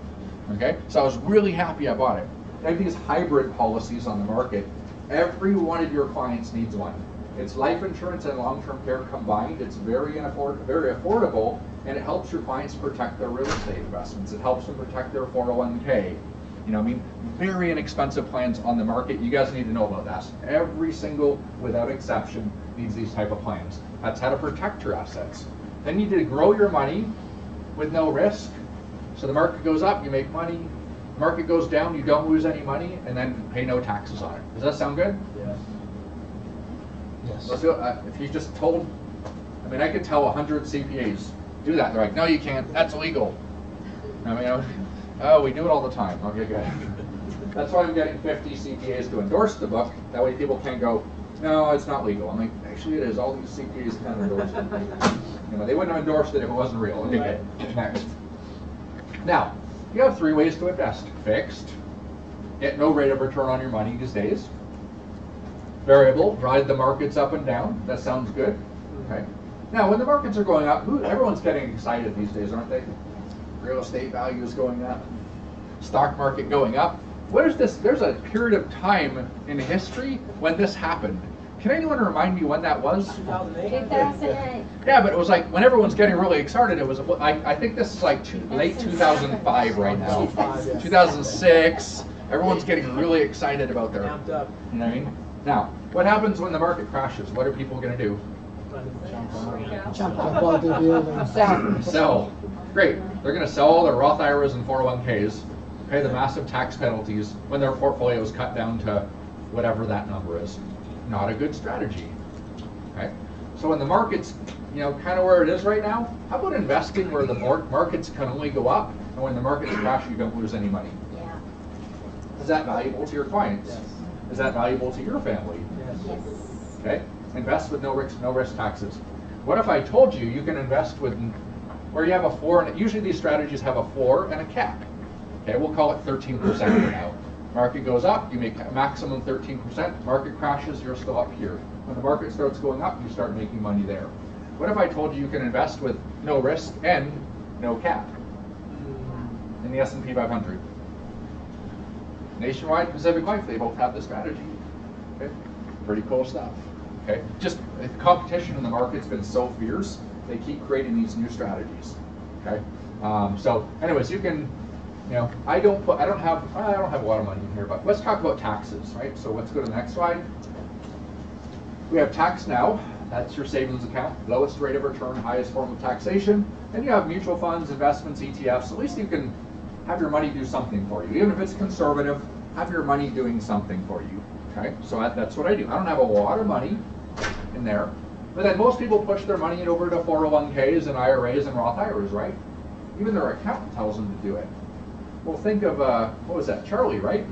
okay? So I was really happy I bought it. They have these hybrid policies on the market. Every one of your clients needs one. It's life insurance and long-term care combined. It's very affordable, and it helps your clients protect their real estate investments. It helps them protect their 401k. You know, I mean, very inexpensive plans on the market. You guys need to know about that. Every single, without exception, needs these type of plans. That's how to protect your assets. Then you need to grow your money with no risk. So the market goes up, you make money. The market goes down, you don't lose any money, and then pay no taxes on it. Does that sound good? Yes. Yes. Let's do it. If you just told, I mean, I could tell 100 CPAs, do that. They're like, no, you can't. That's illegal. I mean, oh, we do it all the time. Okay, good. That's why I'm getting 50 CPAs to endorse the book. That way people can't go, no, it's not legal. I'm like, actually it is. All these CPAs can endorse it. You know, they wouldn't have endorsed it if it wasn't real. Okay, good. Next. Now, you have 3 ways to invest. Fixed, get no rate of return on your money these days. Variable, ride the markets up and down. That sounds good. Okay. Now, when the markets are going up, everyone's getting excited these days, aren't they? Real estate values going up, stock market going up. What is this? There's a period of time in history when this happened. Can anyone remind me when that was? 2008. 2008. Yeah, but it was like when everyone's getting really excited. It was. I think this is like late 2005 right now. 2006. Everyone's getting really excited about their. Amped up. You know what I mean? Now, what happens when the market crashes? What are people going to do? Jump up all the buildings. Sell. Great. They're going to sell all their Roth IRAs and 401ks, pay the massive tax penalties when their portfolio is cut down to whatever that number is. Not a good strategy. Okay? So when the market's, you know, kind of where it is right now, how about investing where the markets can only go up, and when the markets crash, you don't lose any money? Yeah. Is that valuable to your clients? Yes. Is that valuable to your family? Yes. Okay? Invest with no risk taxes. What if I told you you can invest with where you have a floor, and usually these strategies have a floor and a cap. Okay, we'll call it 13% for now. Market goes up, you make a maximum 13%. Market crashes, you're still up here. When the market starts going up, you start making money there. What if I told you you can invest with no risk and no cap in the S&P 500. Nationwide, Pacific Life, they both have the strategy. Okay, pretty cool stuff. Okay, just the competition in the market's been so fierce, they keep creating these new strategies. Okay, so anyways, you can, you know, I don't have a lot of money in here, but let's talk about taxes, right? So let's go to the next slide. We have Tax Now. That's your savings account, lowest rate of return, highest form of taxation. Then you have mutual funds, investments, ETFs. At least you can have your money do something for you. Even if it's conservative, have your money doing something for you. Okay, so that's what I do. I don't have a lot of money in there, but then most people push their money over to 401ks and IRAs and Roth IRAs, right? Even their accountant tells them to do it. Well, think of, what was that, Charlie, right?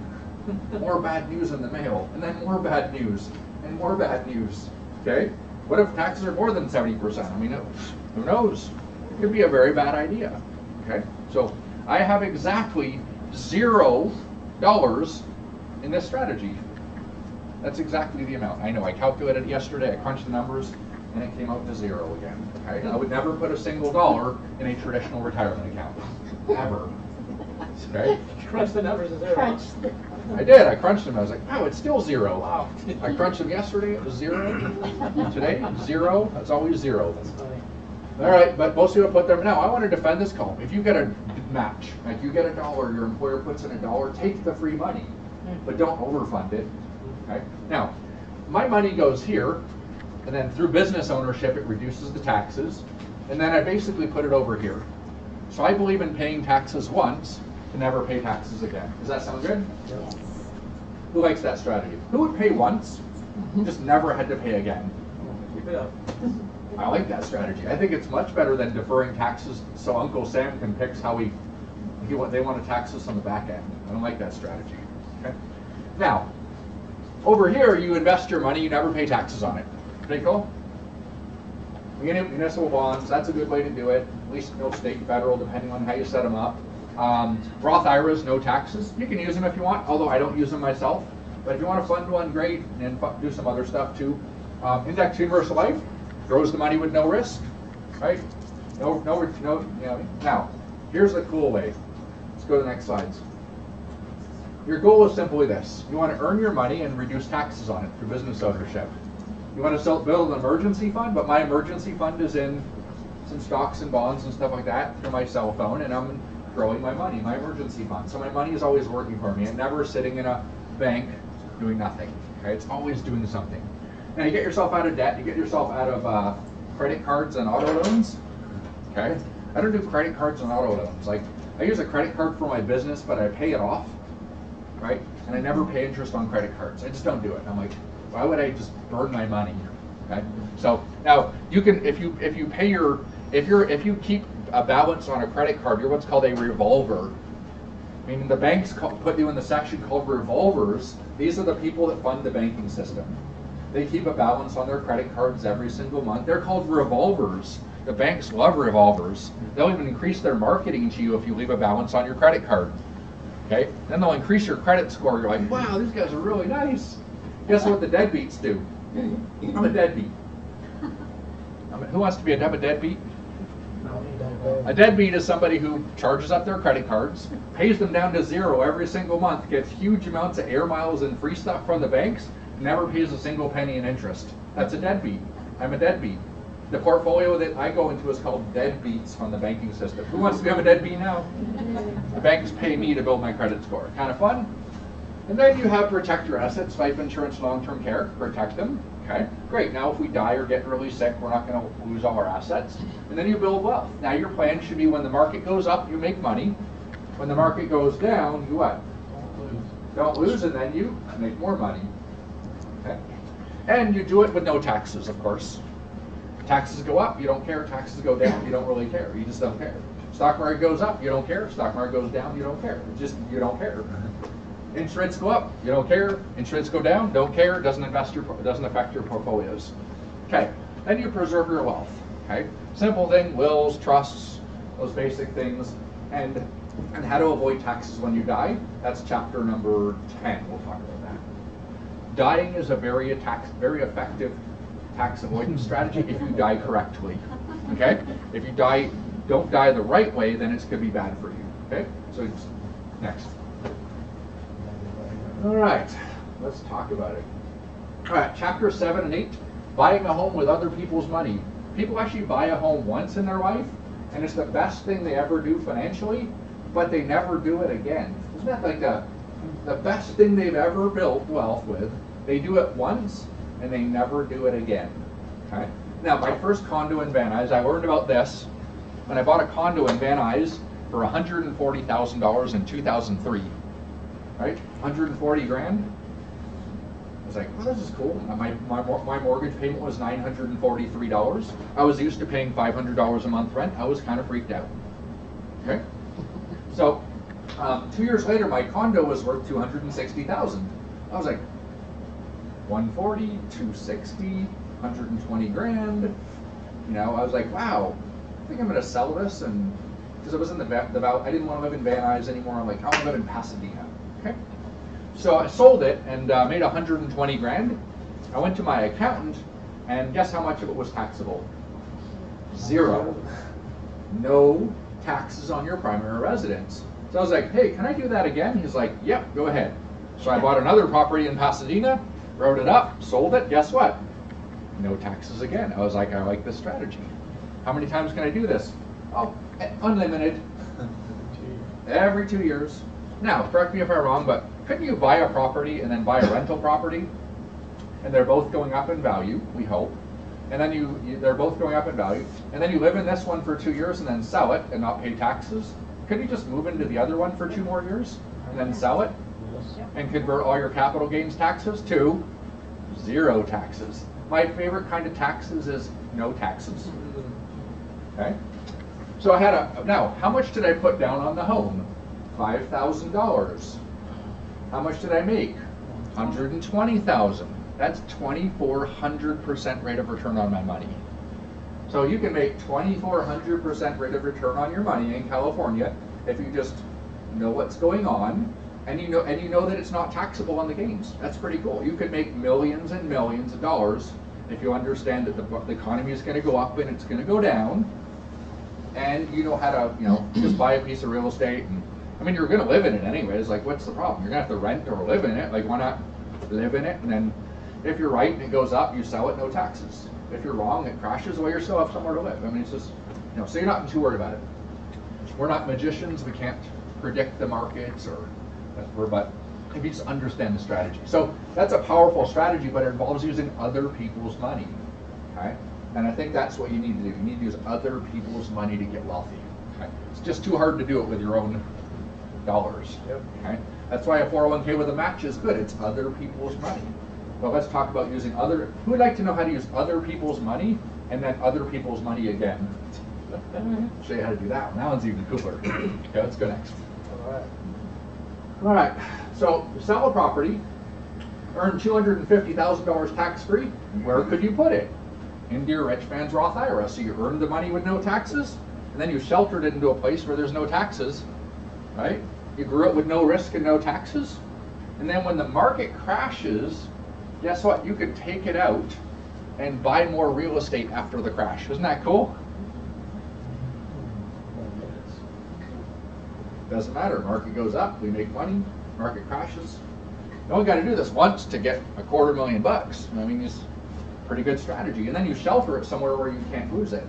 More bad news in the mail, and then more bad news, and more bad news, okay? What if taxes are more than 70%? I mean, who knows? It could be a very bad idea, okay? So I have exactly $0 in this strategy. That's exactly the amount. I know, I calculated it yesterday, I crunched the numbers, and it came out to 0 again, okay? I would never put a single dollar in a traditional retirement account, ever. Okay? Crunch the numbers to 0. I did. I crunched them. I was like, wow, it's still 0. Wow. I crunched them yesterday. It was 0. Today, 0. That's always 0. That's funny. All right, but most people put them. Now, I want to defend this column. If you get a match, like you get $1, your employer puts in $1, take the free money, but don't overfund it. Okay? Now, my money goes here, and then through business ownership, it reduces the taxes, and then I basically put it over here. So I believe in paying taxes once to never pay taxes again. Does that sound good? Yes. Who likes that strategy? Who would pay once, just never had to pay again? Keep it up. I like that strategy. I think it's much better than deferring taxes so Uncle Sam can pick how they want to tax us on the back end. I don't like that strategy. Okay. Now, over here, you invest your money, you never pay taxes on it. Pretty cool? Municipal bonds, that's a good way to do it. At least no state and federal, depending on how you set them up. Roth IRAs, no taxes. You can use them if you want, although I don't use them myself. But if you want to fund one, great, and do some other stuff too. Index Universal Life grows the money with no risk, right? No, you know. Now, here's the cool way. Let's go to the next slides. Your goal is simply this. You want to earn your money and reduce taxes on it through business ownership. You want to build an emergency fund, but my emergency fund is in some stocks and bonds and stuff like that through my cell phone, and I'm growing my money, my emergency fund. So my money is always working for me and never sitting in a bank doing nothing. Okay? It's always doing something. Now you get yourself out of debt, you get yourself out of credit cards and auto loans. Okay? I don't do credit cards and auto loans. Like, I use a credit card for my business, but I pay it off, right? And I never pay interest on credit cards. I just don't do it. I'm like, why would I just burn my money? Okay? So now you can, if you keep a balance on a credit card, you're what's called a revolver. Meaning the banks put you in the section called revolvers. These are the people that fund the banking system. They keep a balance on their credit cards every single month. They're called revolvers. The banks love revolvers. They'll even increase their marketing to you if you leave a balance on your credit card. Okay? Then they'll increase your credit score. You're like, wow, these guys are really nice. Guess what the deadbeats do? I'm a deadbeat. Who wants to be a deadbeat? A deadbeat is somebody who charges up their credit cards, pays them down to 0 every single month, gets huge amounts of air miles and free stuff from the banks, never pays a single penny in interest. That's a deadbeat. I'm a deadbeat. The portfolio that I go into is called deadbeats from the banking system. Who wants to become a deadbeat now? The banks pay me to build my credit score. Kind of fun? And then you have protect your assets, life insurance, long-term care, protect them. Okay, great. Now if we die or get really sick, we're not going to lose all our assets. And then you build wealth. Now your plan should be when the market goes up, you make money. When the market goes down, you what? Don't lose, and then you make more money. Okay, and you do it with no taxes, of course. Taxes go up, you don't care. Taxes go down, you don't really care. You just don't care. Stock market goes up, you don't care. Stock market goes down, you don't care. You don't care. Insurance go up, you don't care. Insurance go down, don't care. Doesn't affect your portfolios. Okay, then you preserve your wealth. Okay, simple thing: wills, trusts, those basic things, and how to avoid taxes when you die. That's chapter number 10. We'll talk about that. Dying is a very effective tax avoidance strategy if you die correctly. Okay, if you die don't die the right way, then it's going to be bad for you. Okay? So next. All right, let's talk about it. All right, chapter 7 and 8, buying a home with other people's money. People actually buy a home once in their life, and it's the best thing they ever do financially, but they never do it again. Isn't that like the best thing they've ever built wealth with? They do it once, and they never do it again. Okay? Now, my first condo in Van Nuys, I learned about this when I bought a condo in Van Nuys for $140,000 in 2003. Right? 140 grand. I was like, oh, this is cool. My mortgage payment was $943. I was used to paying $500 a month rent. I was kind of freaked out. Okay? So 2 years later, my condo was worth $260,000. I was like, 140, 260, 120 grand. You know, I was like, wow, I think I'm going to sell this, and because I was in the I didn't want to live in Van Nuys anymore. I'm like, I want to live in Pasadena. Okay. So I sold it and made 120 grand. I went to my accountant, and guess how much of it was taxable? 0. No taxes on your primary residence. So I was like, hey, can I do that again? He's like, yep, go ahead. So I bought another property in Pasadena, wrote it up, sold it. Guess what? No taxes again. I was like, I like this strategy. How many times can I do this? Oh, unlimited. Every 2 years. Now, correct me if I'm wrong, but couldn't you buy a property and then buy a rental property? And they're both going up in value, we hope. And then they're both going up in value. And then you live in this one for 2 years and then sell it and not pay taxes. Couldn't you just move into the other one for 2 more years and then sell it? And convert all your capital gains taxes to 0 taxes. My favorite kind of taxes is no taxes. Okay? So I had now, how much did I put down on the home? $5,000. How much did I make? $120,000. That's 2,400% rate of return on my money. So you can make 2,400% rate of return on your money in California if you just know what's going on, and you know that it's not taxable on the gains. That's pretty cool. You could make millions and millions of dollars if you understand that the economy is going to go up and it's going to go down, and you know how to just buy a piece of real estate. And I mean, you're going to live in it anyways. Like, what's the problem? You're going to have to rent or live in it. Like, why not live in it? And then if you're right and it goes up, you sell it, no taxes. If you're wrong, it crashes, well, you still have somewhere to live. I mean, it's just, so you're not too worried about it. We're not magicians. We can't predict the markets but if you just understand the strategy. So that's a powerful strategy, but it involves using other people's money. Okay? And I think that's what you need to do. You need to use other people's money to get wealthy. Okay? It's just too hard to do it with your own dollars. Yep. Okay? That's why a 401k with a match is good. It's other people's money. Well, let's talk about using other. Who would like to know how to use other people's money and then other people's money again? Show you how to do that one. That one's even cooler. Okay, let's go next. All right. So sell a property, earn $250,000 tax-free. Where could you put it? Into your rich man's Roth IRA. So you earned the money with no taxes, and then you sheltered it into a place where there's no taxes, right? You grew it with no risk and no taxes, and then when the market crashes, guess what? You could take it out and buy more real estate after the crash. Isn't that cool? Doesn't matter. Market goes up, we make money. Market crashes. You only got to do this once to get $250,000. I mean, it's a pretty good strategy. And then you shelter it somewhere where you can't lose it.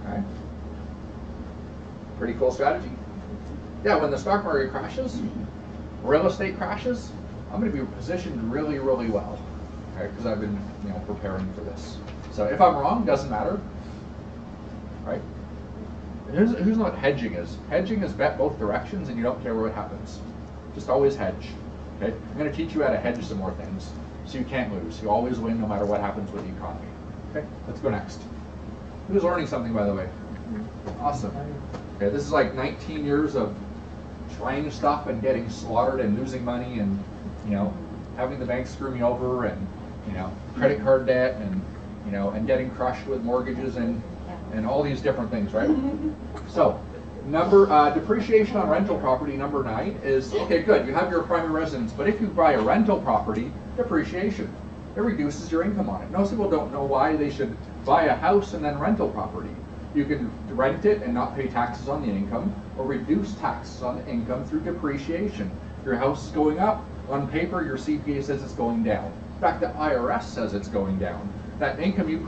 Okay. Pretty cool strategy. Yeah, when the stock market crashes, real estate crashes, I'm going to be positioned really, really well, okay? Because I've been, preparing for this. So if I'm wrong, doesn't matter, right? Who's not hedging is? Hedging is bet both directions, and you don't care what happens. Just always hedge. Okay? I'm going to teach you how to hedge some more things, so you can't lose. You always win, no matter what happens with the economy. Okay? Let's go next. Who's learning something, by the way? Awesome. Okay, this is like 19 years of trying stuff and getting slaughtered and losing money and having the bank screw me over and credit card debt and getting crushed with mortgages and all these different things, right? So depreciation on rental property, number 9 is, okay, good, you have your primary residence, but if you buy a rental property, depreciation, it reduces your income on it. Most people don't know why they should buy a house and then rental property. You can rent it and not pay taxes on the income, or reduce taxes on the income through depreciation. Your house is going up, on paper your CPA says it's going down. In fact, the IRS says it's going down. That income you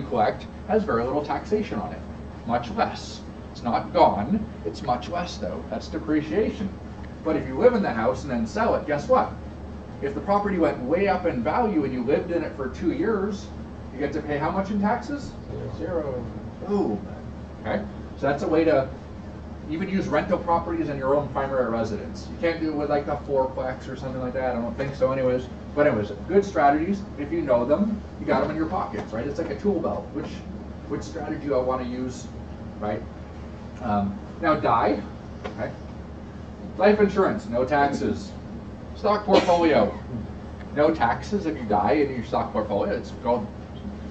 collect has very little taxation on it, much less. It's not gone, it's much less though. That's depreciation. But if you live in the house and then sell it, guess what? If the property went way up in value and you lived in it for 2 years, you get to pay how much in taxes? 0. Ooh. Okay. So that's a way to even use rental properties in your own primary residence. You can't do it with like a fourplex or something like that. I don't think so anyways. But anyways, good strategies. If you know them, you got them in your pockets, right? It's like a tool belt. Which strategy I want to use, right? Now die. Okay. Life insurance, no taxes. Stock portfolio, no taxes if you die in your stock portfolio. It's called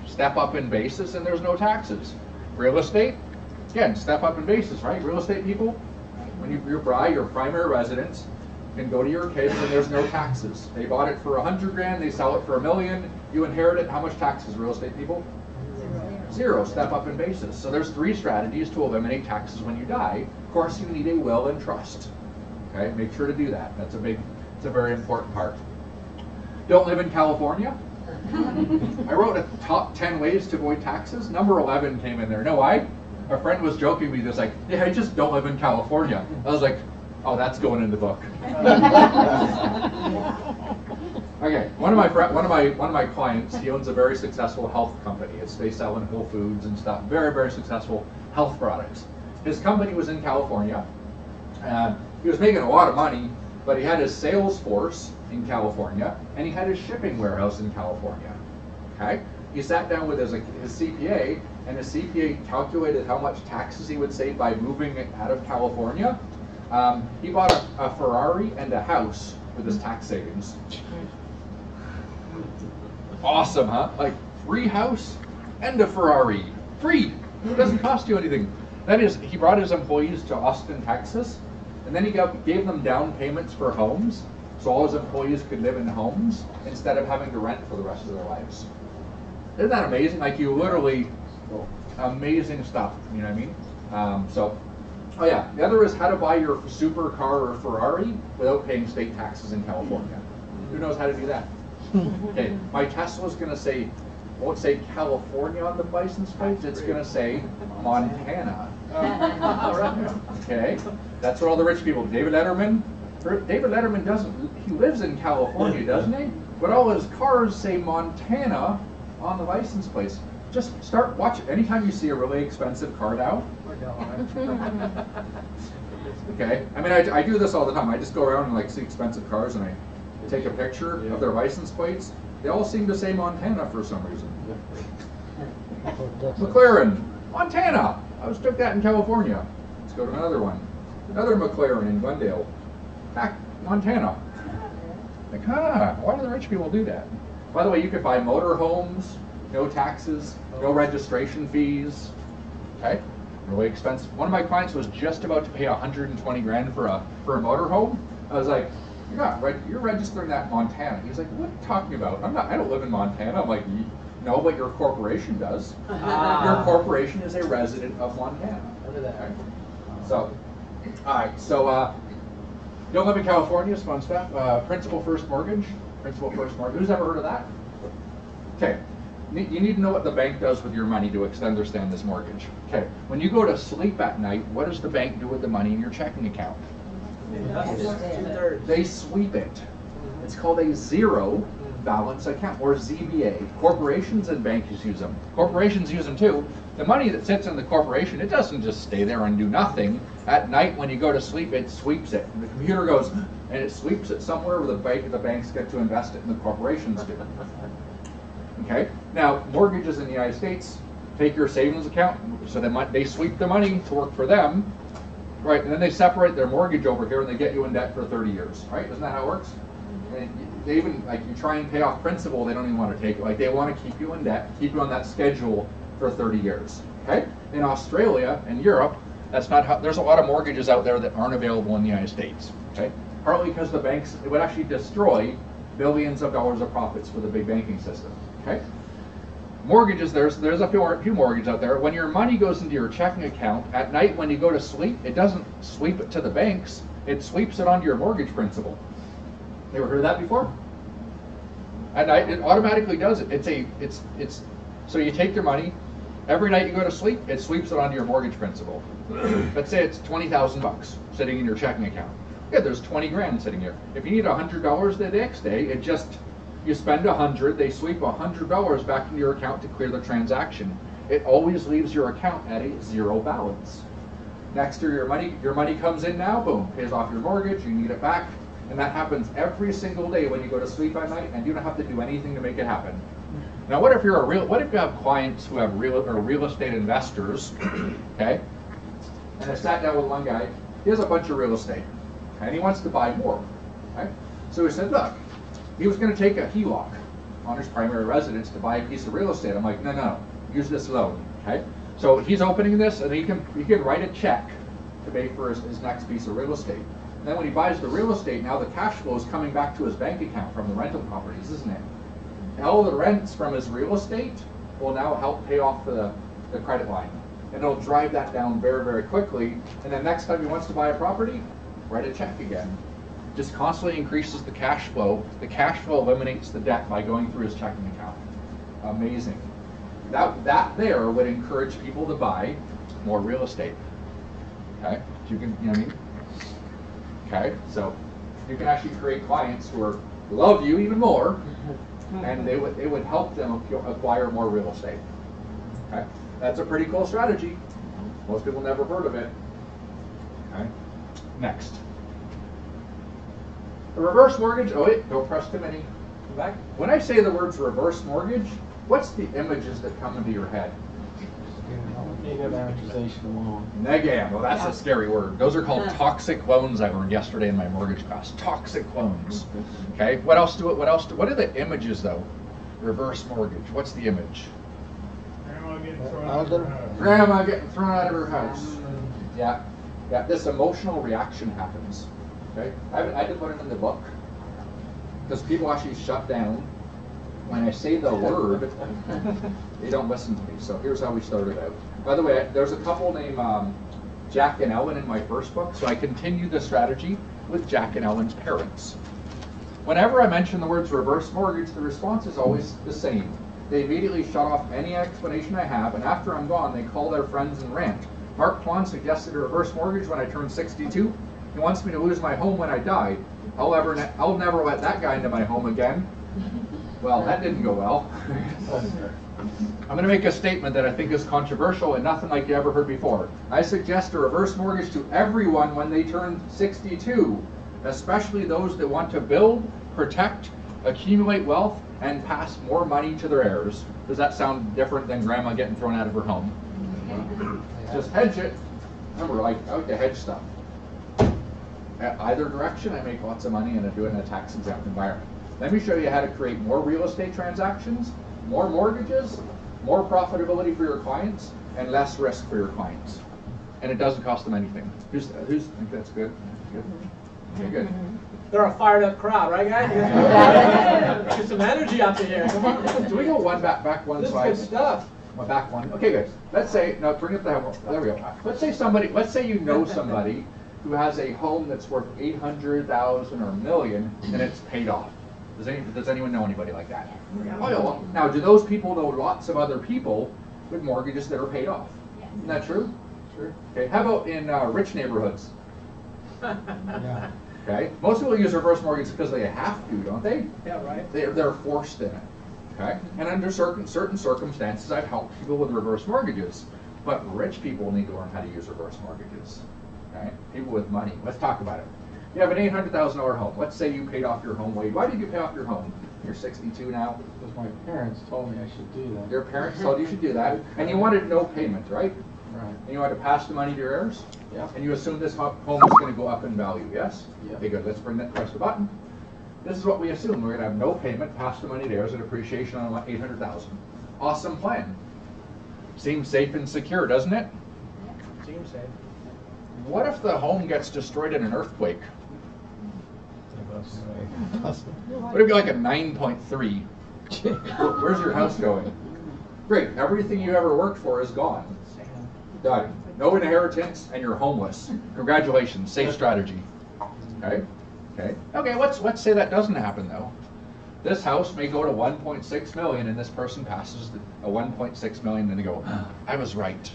step up in basis and there's no taxes. Real estate, again, step up in basis, right? Real estate people, when you buy your primary residence, you can go to your kids and there's no taxes. They bought it for 100 grand, they sell it for $1 million, you inherit it, how much taxes, real estate people? 0, step up in basis. So there's 3 strategies to eliminate taxes when you die. Of course, you need a will and trust. Okay, make sure to do that. It's a very important part. Don't live in California. I wrote a top 10 ways to avoid taxes. Number 11 came in there. No, a friend was joking with me. This like, yeah, I just don't live in California. I was like, oh, that's going in the book. Okay, one of my clients, he owns a very successful health company. They sell in Whole Foods and stuff. Very, very successful health products. His company was in California, and he was making a lot of money, but he had his sales force in California, and he had his shipping warehouse in California. Okay, he sat down with his CPA, and his CPA calculated how much taxes he would save by moving it out of California. He bought a Ferrari and a house with his tax savings. Awesome, huh? Like, free house and a Ferrari. Free! It doesn't cost you anything. That is, he brought his employees to Austin, Texas, and then he gave them down payments for homes, so all his employees could live in homes instead of having to rent for the rest of their lives. Isn't that amazing? Like, you literally, amazing stuff, you know what I mean? Oh yeah, the other is how to buy your supercar or Ferrari without paying state taxes in California. Who knows how to do that? Okay, my Tesla's going to say, won't say California on the license plate, it's going to say Montana. Okay, that's what all the rich people. David Letterman doesn't, he lives in California, doesn't he? But all his cars say Montana on the license plates. Just start watching. Anytime you see a really expensive car now. Okay, I mean, I do this all the time. I just go around and like see expensive cars and I take a picture of their license plates. They all seem to say Montana for some reason. McLaren, Montana. I was took that in California. Let's go to another one. Another McLaren in Glendale. Back Montana. Like, why do the rich people do that? By the way, you could buy motor homes, no taxes, no registration fees. Okay, really expensive. One of my clients was just about to pay 120 grand for a motor home. I was like, you're registering that in Montana. He's like, what are you talking about? I don't live in Montana. I'm like, no, but your corporation does. Your corporation is a resident of Montana. Okay. So, all right. So, don't live in California is fun stuff. Principal first mortgage. Principal first mortgage. Who's ever heard of that? Okay. You need to know what the bank does with your money to understand this mortgage. Okay. When you go to sleep at night, what does the bank do with the money in your checking account? They sweep it. It's called a zero balance account, or ZBA. Corporations and banks use them. Corporations use them too. The money that sits in the corporation, it doesn't just stay there and do nothing. At night when you go to sleep, it sweeps it. And the computer goes, and it sweeps it somewhere where the banks get to invest it and the corporations do. Okay? Now, mortgages in the United States take your savings account, so they sweep the money to work for them, right? And then they separate their mortgage over here and they get you in debt for 30 years, right? Isn't that how it works? And they even, like, you try and pay off principal, they don't even want to take it. Like, they want to keep you in debt, keep you on that schedule for 30 years, okay? In Australia and Europe, that's not how, there's a lot of mortgages out there that aren't available in the United States, okay? Partly because the banks, it would actually destroy billions of dollars of profits for the big banking system, okay? mortgages, there's a few mortgages out there. When your money goes into your checking account, at night when you go to sleep, it doesn't sweep it to the banks, it sweeps it onto your mortgage principal. You ever heard of that before? At night, it automatically does it. So you take your money, every night you go to sleep, it sweeps it onto your mortgage principal. Let's say it's $20,000 sitting in your checking account. Yeah, there's 20 grand sitting here. If you need $100 the next day, you spend 100, they sweep $100 back into your account to clear the transaction. It always leaves your account at a zero balance. Next year, your money comes in now, boom, pays off your mortgage, you need it back, and that happens every single day when you go to sleep at night, and you don't have to do anything to make it happen. Now, what if you have clients who have real estate investors, okay? And I sat down with one guy. He has a bunch of real estate, and he wants to buy more. Okay? So he said, look, he was going to take a HELOC on his primary residence to buy a piece of real estate. I'm like, no, use this loan. Okay? So he's opening this, and he can write a check to pay for his next piece of real estate. And then when he buys the real estate, now the cash flow is coming back to his bank account from the rental properties, isn't it? And all the rents from his real estate will now help pay off the credit line. And it'll drive that down very, very quickly. And then next time he wants to buy a property, write a check again. Just constantly increases the cash flow. The cash flow eliminates the debt by going through his checking account. Amazing. That there would encourage people to buy more real estate. Okay? You know what I mean? Okay? So you can actually create clients who love you even more, and it would help them acquire more real estate. Okay? That's a pretty cool strategy. Most people never heard of it. Okay? Next. A reverse mortgage. Oh wait, don't press too many. Come back. When I say the words reverse mortgage, what's the images that come into your head? Negative amortization loan. Negam. Well, that's a scary word. Those are called toxic loans. I learned yesterday in my mortgage class. Toxic loans. Okay. What are the images though? Reverse mortgage. What's the image? Grandma getting thrown out of her house. Yeah. This emotional reaction happens. Okay. I had to put it in the book because people actually shut down when I say the word. They don't listen to me. So here's how we started out. By the way, there's a couple named Jack and Ellen in my first book, so I continued the strategy with Jack and Ellen's parents. Whenever I mention the words reverse mortgage, the response is always the same. They immediately shut off any explanation I have, and after I'm gone, they call their friends and rant. Mark Twain suggested a reverse mortgage when I turned 62. He wants me to lose my home when I die. I'll never let that guy into my home again. Well, that didn't go well. I'm going to make a statement that I think is controversial and nothing like you ever heard before. I suggest a reverse mortgage to everyone when they turn 62, especially those that want to build, protect, accumulate wealth, and pass more money to their heirs. Does that sound different than grandma getting thrown out of her home? Just hedge it. Remember, I like to hedge stuff. At either direction, I make lots of money and I do it in a tax-exempt environment. Let me show you how to create more real estate transactions, more mortgages, more profitability for your clients, and less risk for your clients. And it doesn't cost them anything. Who's think that's good? Good. Okay, good. They're a fired up crowd, right, guys? Get some energy up in here. Come on. Do we go back one slide? This is good stuff. Well, back one. Okay, guys. Let's say bring up the home. There we go. Let's say you know somebody who has a home that's worth $800,000 or $1 million and it's paid off. Does anyone know anybody like that? Oh, yeah. Well, now, do those people know lots of other people with mortgages that are paid off? Yes. Isn't that true? Sure. Okay. How about in rich neighborhoods? Yeah. Okay. Most people use reverse mortgages because they have to, don't they? Yeah, right. They're forced in it. Okay. And under certain circumstances, I've helped people with reverse mortgages. But rich people need to learn how to use reverse mortgages. Okay. People with money. Let's talk about it. You have an $800,000 home. Let's say you paid off your home. Wade, why did you pay off your home? You're 62 now. Because my parents told me I should do that. Your parents told you should do that, and you wanted no payment, right? Right. And you wanted to pass the money to your heirs? Yeah. And you assumed this home is going to go up in value, yes? Yeah. Okay, good. Let's press the button. This is what we assume. We're going to have no payment, pass the money to heirs, and appreciation on $800,000. Awesome plan. Seems safe and secure, doesn't it? Seems safe. What if the home gets destroyed in an earthquake? What if you like a 9.3? Where's your house going? Great, everything you ever worked for is gone. Done. No inheritance, and you're homeless. Congratulations, safe strategy. Okay? Okay. Okay, let's say that doesn't happen though. This house may go to 1.6 million and this person passes a 1.6 million and they go, I was right.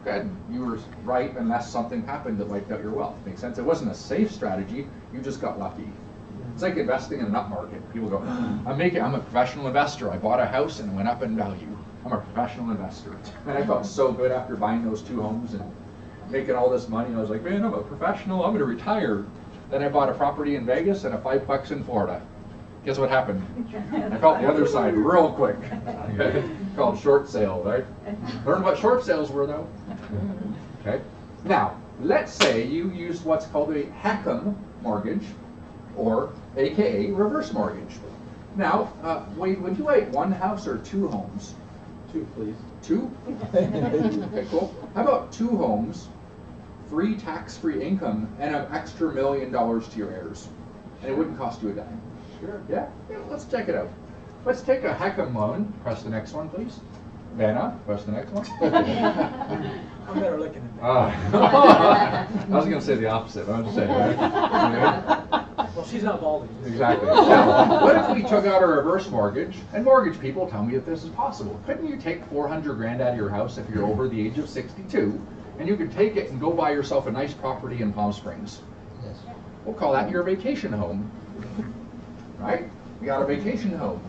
Good, you were right unless something happened that wiped out your wealth. Makes sense? It wasn't a safe strategy, you just got lucky. It's like investing in an up market. People go, I'm a professional investor. I bought a house and it went up in value. I'm a professional investor. And I felt so good after buying those 2 homes and making all this money. I was like, man, I'm a professional, I'm gonna retire. Then I bought a property in Vegas and a 5-plex in Florida. Guess what happened? I felt the other side real quick. Called short sale, right? Learn what short sales were though. Okay. Now, let's say you used what's called a HECM mortgage, or AKA reverse mortgage. Now, Wade, would you like 1 house or 2 homes? 2, please. 2? Okay, cool. How about 2 homes, 3 tax-free income, and an extra $1 million to your heirs? And it wouldn't cost you a dime. Sure. Yeah? Yeah, let's check it out. Let's take a HECM loan. Press the next one, please. Vanna, press the next one. I'm better looking at that. I was going to say the opposite, but I'm just saying, right? Well, she's not balding. Exactly. Now, what if we took out a reverse mortgage, and mortgage people tell me if this is possible. Couldn't you take 400 grand out of your house if you're over the age of 62, and you could take it and go buy yourself a nice property in Palm Springs? Yes. We'll call that your vacation home. Right? You got a vacation home.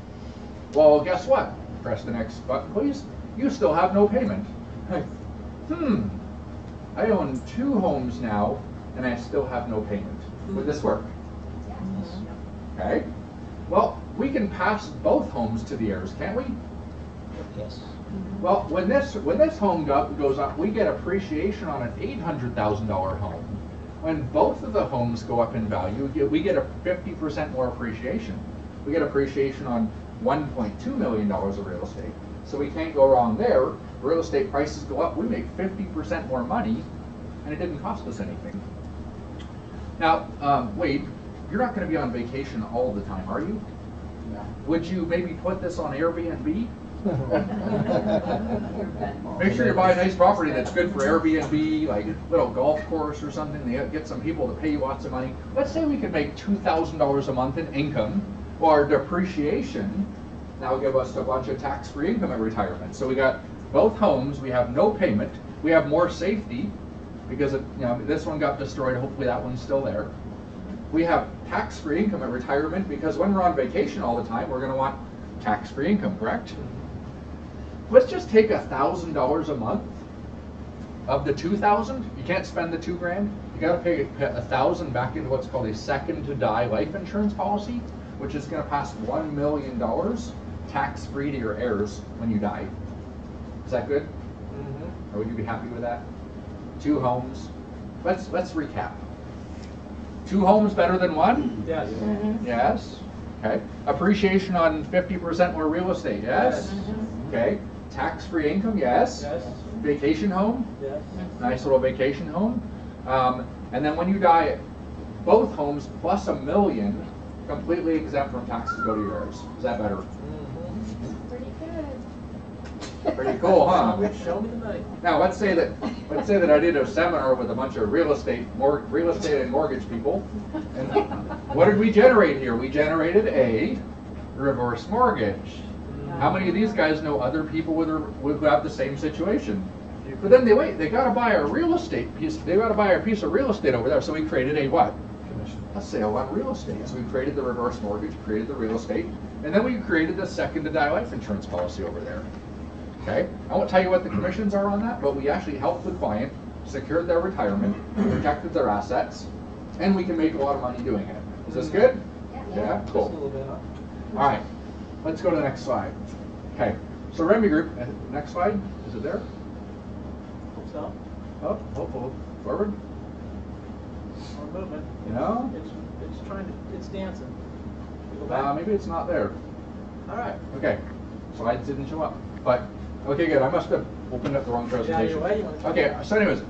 Well, guess what? Press the next button, please. You still have no payment. I own 2 homes now, and I still have no payment. Would this work? Yes. Okay. Well, we can pass both homes to the heirs, can't we? Yes. Well, when this home goes up, we get appreciation on an $800,000 home. When both of the homes go up in value, we get a 50% more appreciation. We get appreciation on $1.2 million of real estate. So we can't go wrong there. Real estate prices go up, we make 50% more money, and it didn't cost us anything. Now, Wade, you're not going to be on vacation all the time, are you? No. Would you maybe put this on Airbnb? Make sure you buy a nice property that's good for Airbnb, like a little golf course or something. They get some people to pay you lots of money. Let's say we could make $2,000 a month in income, or depreciation now give us a bunch of tax-free income at retirement. So we got both homes, we have no payment, we have more safety because this one got destroyed, hopefully that one's still there. We have tax-free income at retirement because when we're on vacation all the time, we're going to want tax-free income, correct? Let's just take $1,000 a month of the 2,000. You can't spend the 2 grand. You got to pay 1,000 back into what's called a second to die life insurance policy, which is going to pass $1 million tax-free to your heirs when you die. Is that good? Or would you be happy with that? 2 homes. Let's recap. 2 homes better than 1? Yes. Yes. Okay. Appreciation on 50% more real estate? Yes. Okay. Tax-free income? Yes. Yes. Vacation home? Yes. Nice little vacation home. And then when you die, both homes plus $1 million completely exempt from taxes go to your heirs. Is that better? Pretty good. Pretty cool, huh? Show me the money. Now let's say that I did a seminar with a bunch of real estate and mortgage people, and what did we generate here? We generated a reverse mortgage. How many of these guys know other people who have the same situation? But then they got to buy a real estate piece. They got to buy a piece of real estate over there. So we created a what? A sale on real estate. So we created the reverse mortgage, created the real estate, and then we created the second to die life insurance policy over there. Okay, I won't tell you what the commissions are on that, but we actually helped the client, secured their retirement, protected their assets, and we can make a lot of money doing it. Is this good? Yeah, Just a cool. little bit, huh? All right, let's go to the next slide. Okay, so Remy Group, next slide, is it there? So, Oh, forward. more movement. You know? It's dancing. Go back. Maybe it's not there. All right. Okay, slides didn't show up, but, okay, good, I must have opened up the wrong presentation. Yeah, you want to- Okay, so anyways,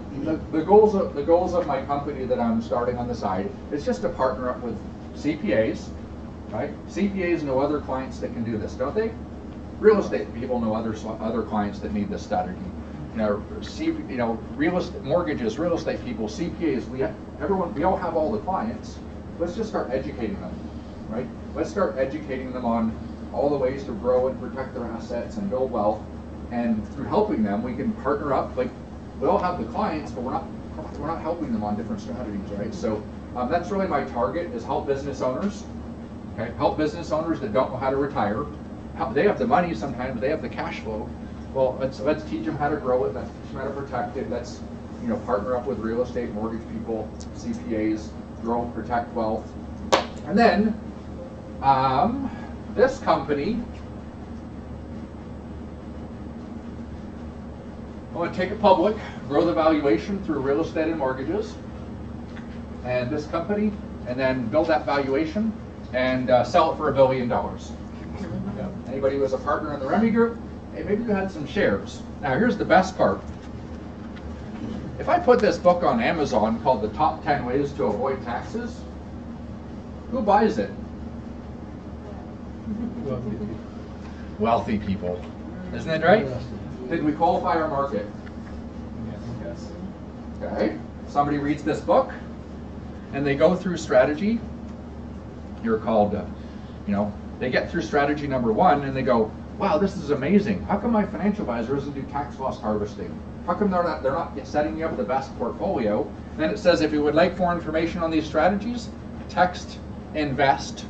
the goals of my company that I'm starting on the side is just to partner up with CPAs, right? CPAs know other clients that can do this, don't they? real estate people know other clients that need this strategy. Real estate mortgages, real estate people, CPAs. We all have all the clients. Let's just start educating them, right? Let's start educating them on all the ways to grow and protect their assets and build wealth. And through helping them, we can partner up. Like, we all have the clients, but we're not helping them on different strategies, right? So that's really my target, is help business owners. Okay, help business owners that don't know how to retire. They have the money sometimes, but they have the cash flow. Well, let's teach them how to grow it. Let's teach them how to protect it. Let's partner up with real estate, mortgage people, CPAs, grow and protect wealth. And then this company, I want to take it public, grow the valuation through real estate and mortgages, and this company, and then build that valuation and sell it for $1 billion. Yeah. Anybody who was a partner in the Remy Group, hey, maybe you had some shares. Now here's the best part. If I put this book on Amazon called The Top 10 Ways to Avoid Taxes, who buys it? Wealthy people. Isn't it right? Did we qualify our market? Yes. Okay. Somebody reads this book and they go through strategy. You're called, they get through strategy number 1 and they go, wow, this is amazing. How come my financial advisor doesn't do tax loss harvesting? How come they're not setting me up the best portfolio? And then it says, if you would like more information on these strategies, text invest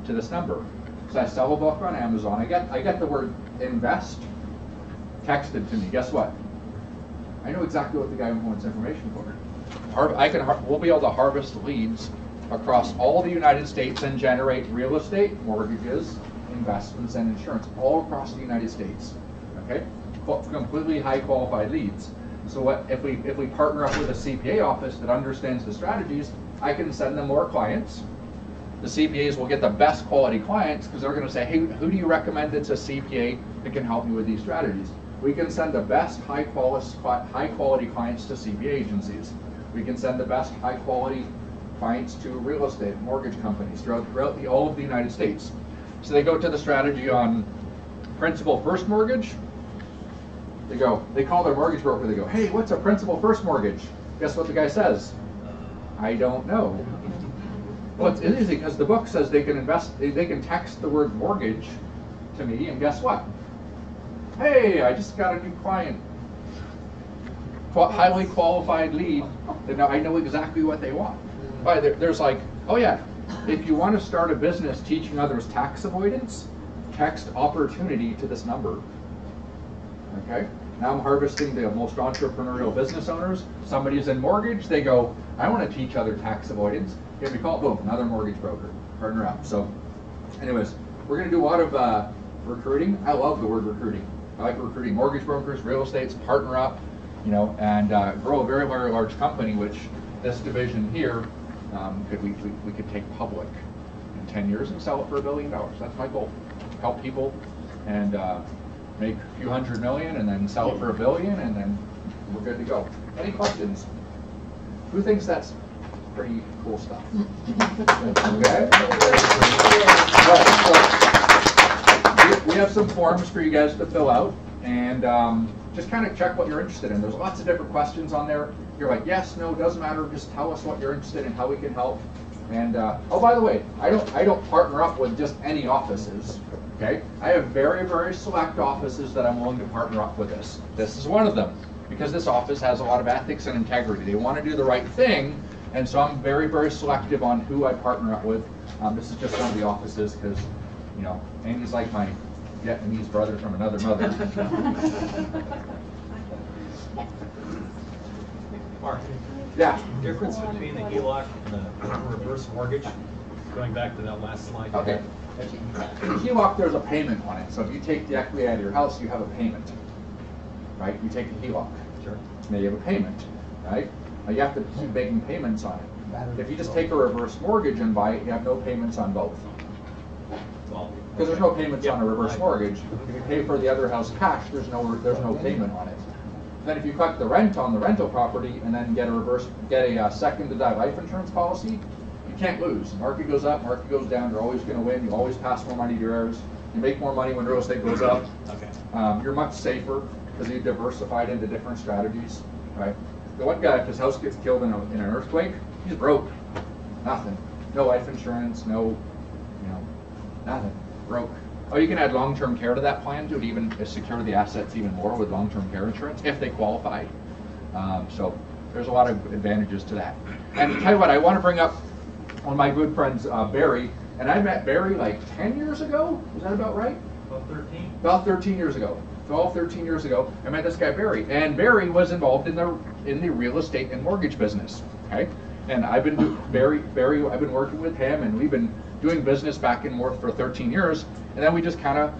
to this number. So I sell a book on Amazon. I get the word invest texted to me. Guess what? I know exactly what the guy wants information for. We'll be able to harvest leads across all the United States and generate real estate, mortgages, investments, and insurance all across the United States. Okay, completely high qualified leads. So if we partner up with a CPA office that understands the strategies, I can send them more clients. The CPAs will get the best quality clients because they're going to say, hey, who do you recommend that's a CPA that can help me with these strategies? We can send the best high quality clients to CPA agencies. We can send the best high quality clients to real estate, mortgage companies throughout all of the United States. So they go to the strategy on principal first mortgage. They call their mortgage broker. They go, hey, what's a principal first mortgage? Guess what the guy says? I don't know. Well, it's easy because the book says they can text the word mortgage to me, and guess what? Hey, I just got a new client. Highly qualified lead. I know exactly what they want. There's like, oh yeah, if you want to start a business teaching others tax avoidance, text opportunity to this number. Okay? Now I'm harvesting the most entrepreneurial business owners. Somebody's in mortgage, they go, I want to teach other tax avoidance. Here we call it, boom, another mortgage broker. Partner up. So anyways, we're going to do a lot of recruiting. I love the word recruiting. I like recruiting mortgage brokers, real estates, partner up, and grow a very, very large company, which this division here, we could take public in 10 years and sell it for $1 billion. That's my goal. Help people and make a few $100 million and then sell it for $1 billion, and then we're good to go. Any questions? Who thinks that's pretty cool stuff? Okay. All right, so we have some forms for you guys to fill out, and just kind of check what you're interested in. There's lots of different questions on there. You're like, yes, no, doesn't matter. Just tell us what you're interested in, how we can help. And oh, by the way, I don't partner up with just any offices. Okay, I have very, very select offices that I'm willing to partner up with this. This is one of them, because this office has a lot of ethics and integrity. They want to do the right thing, and so I'm very, very selective on who I partner up with. This is just one of the offices because, Andy's like my Vietnamese brother from another mother. Mark. Yeah. Difference between the HELOC and the reverse mortgage, going back to that last slide. Okay. HELOC, there's a payment on it. So if you take the equity out of your house, you have a payment, right? You take a HELOC. Sure. Now you have a payment, right? Now you have to keep making payments on it. If you just take a reverse mortgage and buy it, you have no payments on both. Because there's no payments on a reverse mortgage. If you pay for the other house cash, there's no payment on it. Then if you collect the rent on the rental property and then get a second to die life insurance policy, you can't lose. Market goes up, market goes down, you're always going to win, you always pass more money to your heirs. You make more money when real estate goes up. Okay. You're much safer because you've diversified into different strategies, right? The one guy, if his house gets killed in an earthquake, he's broke. Nothing. No life insurance, no, nothing. Broke. Oh, you can add long-term care to that plan to even secure the assets even more with long-term care insurance if they qualify. So there's a lot of advantages to that. And tell you what, I want to bring up one of my good friends, Barry. And I met Barry like 10 years ago. Is that about right? About 13. About 13 years ago. 12, 13 years ago, I met this guy Barry. And Barry was involved in the real estate and mortgage business. Okay? And I've been I've been working with him, and we've been doing business back and forth for 13 years. And then we just kind of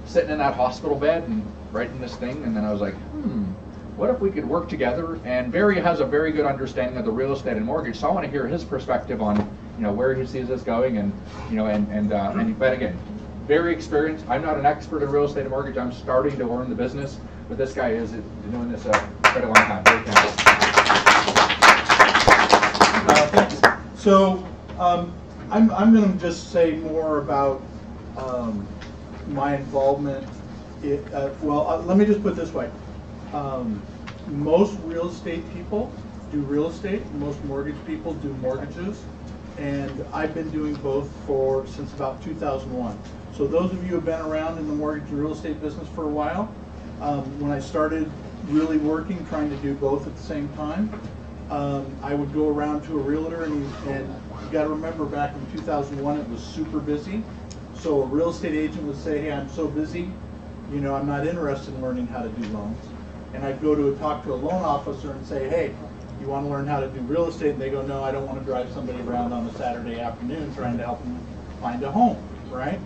sitting in that hospital bed and writing this thing. And then I was like, what if we could work together? And Barry has a very good understanding of the real estate and mortgage, so I want to hear his perspective on where he sees this going, and but again, very experienced. I'm not an expert in real estate and mortgage. I'm starting to learn the business, but this guy is doing this quite a long time. Very thankful. Thanks. So I'm going to just say more about my involvement. Let me just put it this way. Most real estate people do real estate. Most mortgage people do mortgages. And I've been doing both since about 2001. So those of you who have been around in the mortgage and real estate business for a while, when I started really working, trying to do both at the same time, I would go around to a realtor, and you got to remember back in 2001 it was super busy. So a real estate agent would say, hey, I'm so busy, I'm not interested in learning how to do loans. And I'd go to talk to a loan officer and say, hey, you want to learn how to do real estate? And they go, no, I don't want to drive somebody around on a Saturday afternoon trying to help them find a home, right?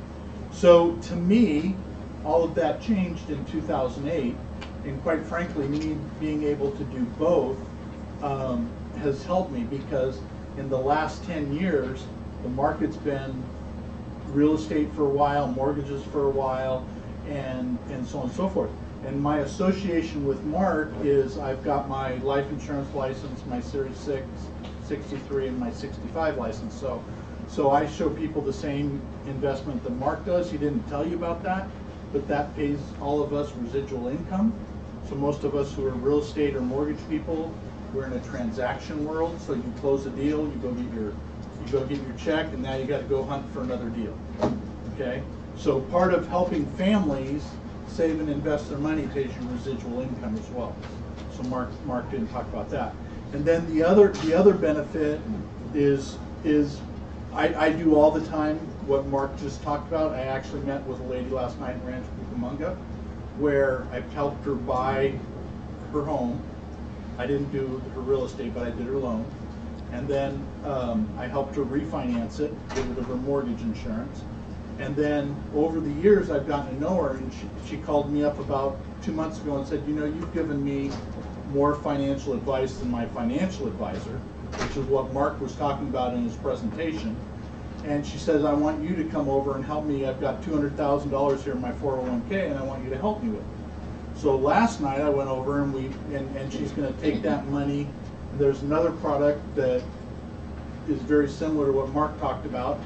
So to me, all of that changed in 2008, and quite frankly, me being able to do both has helped me, because in the last 10 years, the market's been real estate for a while, mortgages for a while, and so on and so forth. And my association with Mark is I've got my life insurance license, my Series 6, 63, and my 65 license. So I show people the same investment that Mark does. He didn't tell you about that, but that pays all of us residual income. So most of us who are real estate or mortgage people, we're in a transaction world. So you close a deal, you go get your check, and now you got to go hunt for another deal. Okay? So part of helping families save and invest their money pays you residual income as well. So Mark didn't talk about that. And then the other benefit is I do all the time what Mark just talked about. I actually met with a lady last night in Rancho Cucamonga, where I've helped her buy her home. I didn't do her real estate, but I did her loan. And then I helped her refinance it, get rid of her mortgage insurance. And then over the years, I've gotten to know her, and she called me up about 2 months ago and said, you've given me more financial advice than my financial advisor, which is what Mark was talking about in his presentation. And she says, I want you to come over and help me. I've got $200,000 here in my 401k, and I want you to help me with it. So last night I went over, and she's going to take that money. There's another product that is very similar to what Mark talked about,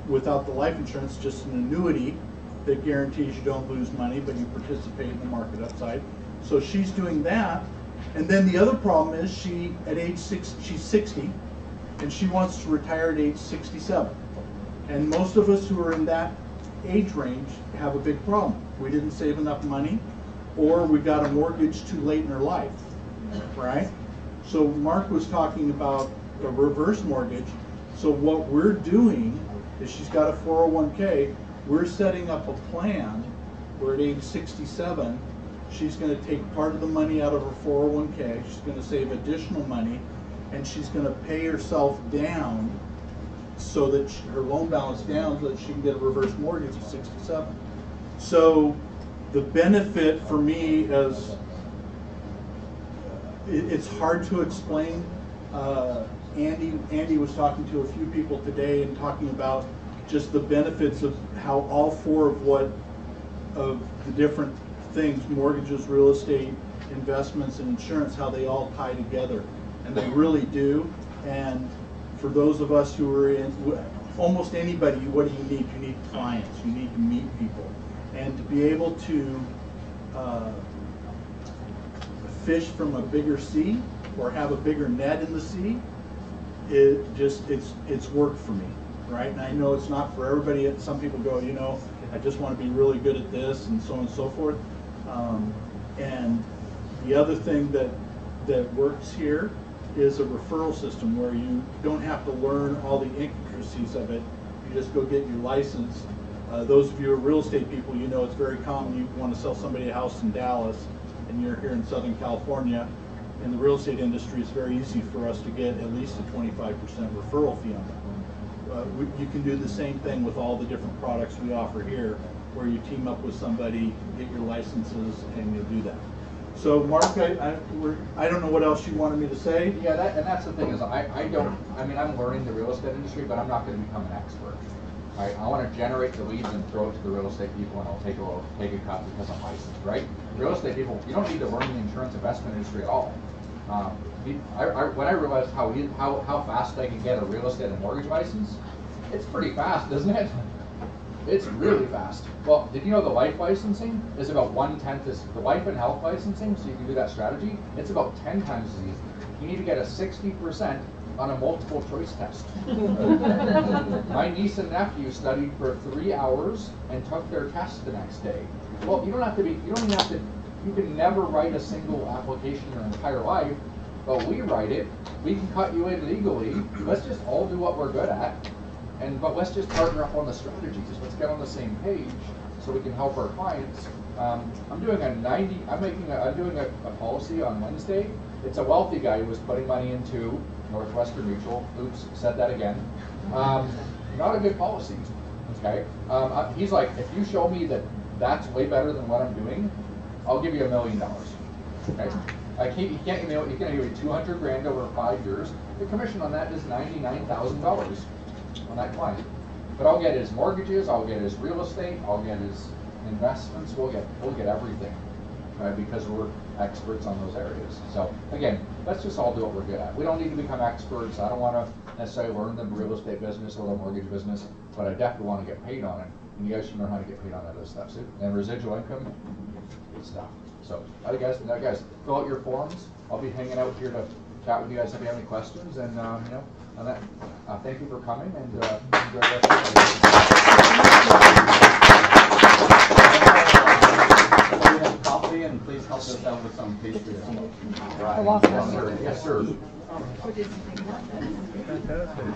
without the life insurance, just an annuity that guarantees you don't lose money, but you participate in the market upside. So she's doing that. And then the other problem is at age 6, she's 60, and she wants to retire at age 67. And most of us who are in that age range have a big problem. We didn't save enough money, or we got a mortgage too late in our life, right? So Mark was talking about a reverse mortgage. So what we're doing is, she's got a 401k, we're setting up a plan where at age 67, she's going to take part of the money out of her 401k, she's going to save additional money, and she's going to pay herself down so that her loan balance down so that she can get a reverse mortgage at 67. So the benefit for me is, it's hard to explain. Andy was talking to a few people today and talking about just the benefits of how all four of the different things, mortgages, real estate, investments, and insurance, how they all tie together. And they really do. And for those of us who are almost anybody, what do you need? You need clients. You need to meet people. And to be able to fish from a bigger sea or have a bigger net in the sea, it's worked for me, right? And I know it's not for everybody. Some people go, you know, I just want to be really good at this and so on and so forth. And the other thing that works here is a referral system where you don't have to learn all the intricacies of it. You just go get your license. Those of you who are real estate people, you know it's very common. You want to sell somebody a house in Dallas, and you're here in Southern California. In the real estate industry, it's very easy for us to get at least a 25% referral fee on that. You can do the same thing with all the different products we offer here, where you team up with somebody, get your licenses, and you'll do that. So, Mark, I don't know what else you wanted me to say. Yeah, and that's the thing is, I'm learning the real estate industry, but I'm not going to become an expert. Right? I want to generate the leads and throw it to the real estate people, and I'll take a cut because I'm licensed, right? Real estate people, you don't need to learn the insurance investment industry at all. When I realized how fast I can get a real estate and mortgage license, it's pretty fast, isn't it? It's really fast. Well, did you know the life licensing is about 1/10 the life and health licensing, so you can do that strategy, it's about 10 times as easy. You need to get a 60% on a multiple choice test. My niece and nephew studied for 3 hours and took their test the next day. Well, you can never write a single application your entire life, but we write it. We can cut you in legally. Let's just all do what we're good at. But let's just partner up on the strategies. Let's get on the same page so we can help our clients. I'm doing a policy on Wednesday. It's a wealthy guy who was putting money into Northwestern Mutual. Oops, said that again. Not a good policy. Okay. He's like, if you show me that that's way better than what I'm doing, I'll give you $1 million. Okay. He can't give me 200 grand over 5 years. The commission on that is $99,000 on that client. But I'll get his mortgages, I'll get his real estate, I'll get his investments, we'll get everything, right? Because we're experts on those areas. So again, let's just all do what we're good at. We don't need to become experts. I don't want to necessarily learn the real estate business or the mortgage business, but I definitely want to get paid on it. And you guys should learn how to get paid on that other stuff too. And residual income, good stuff. So guys, fill out your forms. I'll be hanging out here to chat with you guys if you have any questions. And on that, thank you for coming and enjoy the rest of We have coffee, and please help us out with some pastries. Right. Yes, sir. Yes, sir. Fantastic.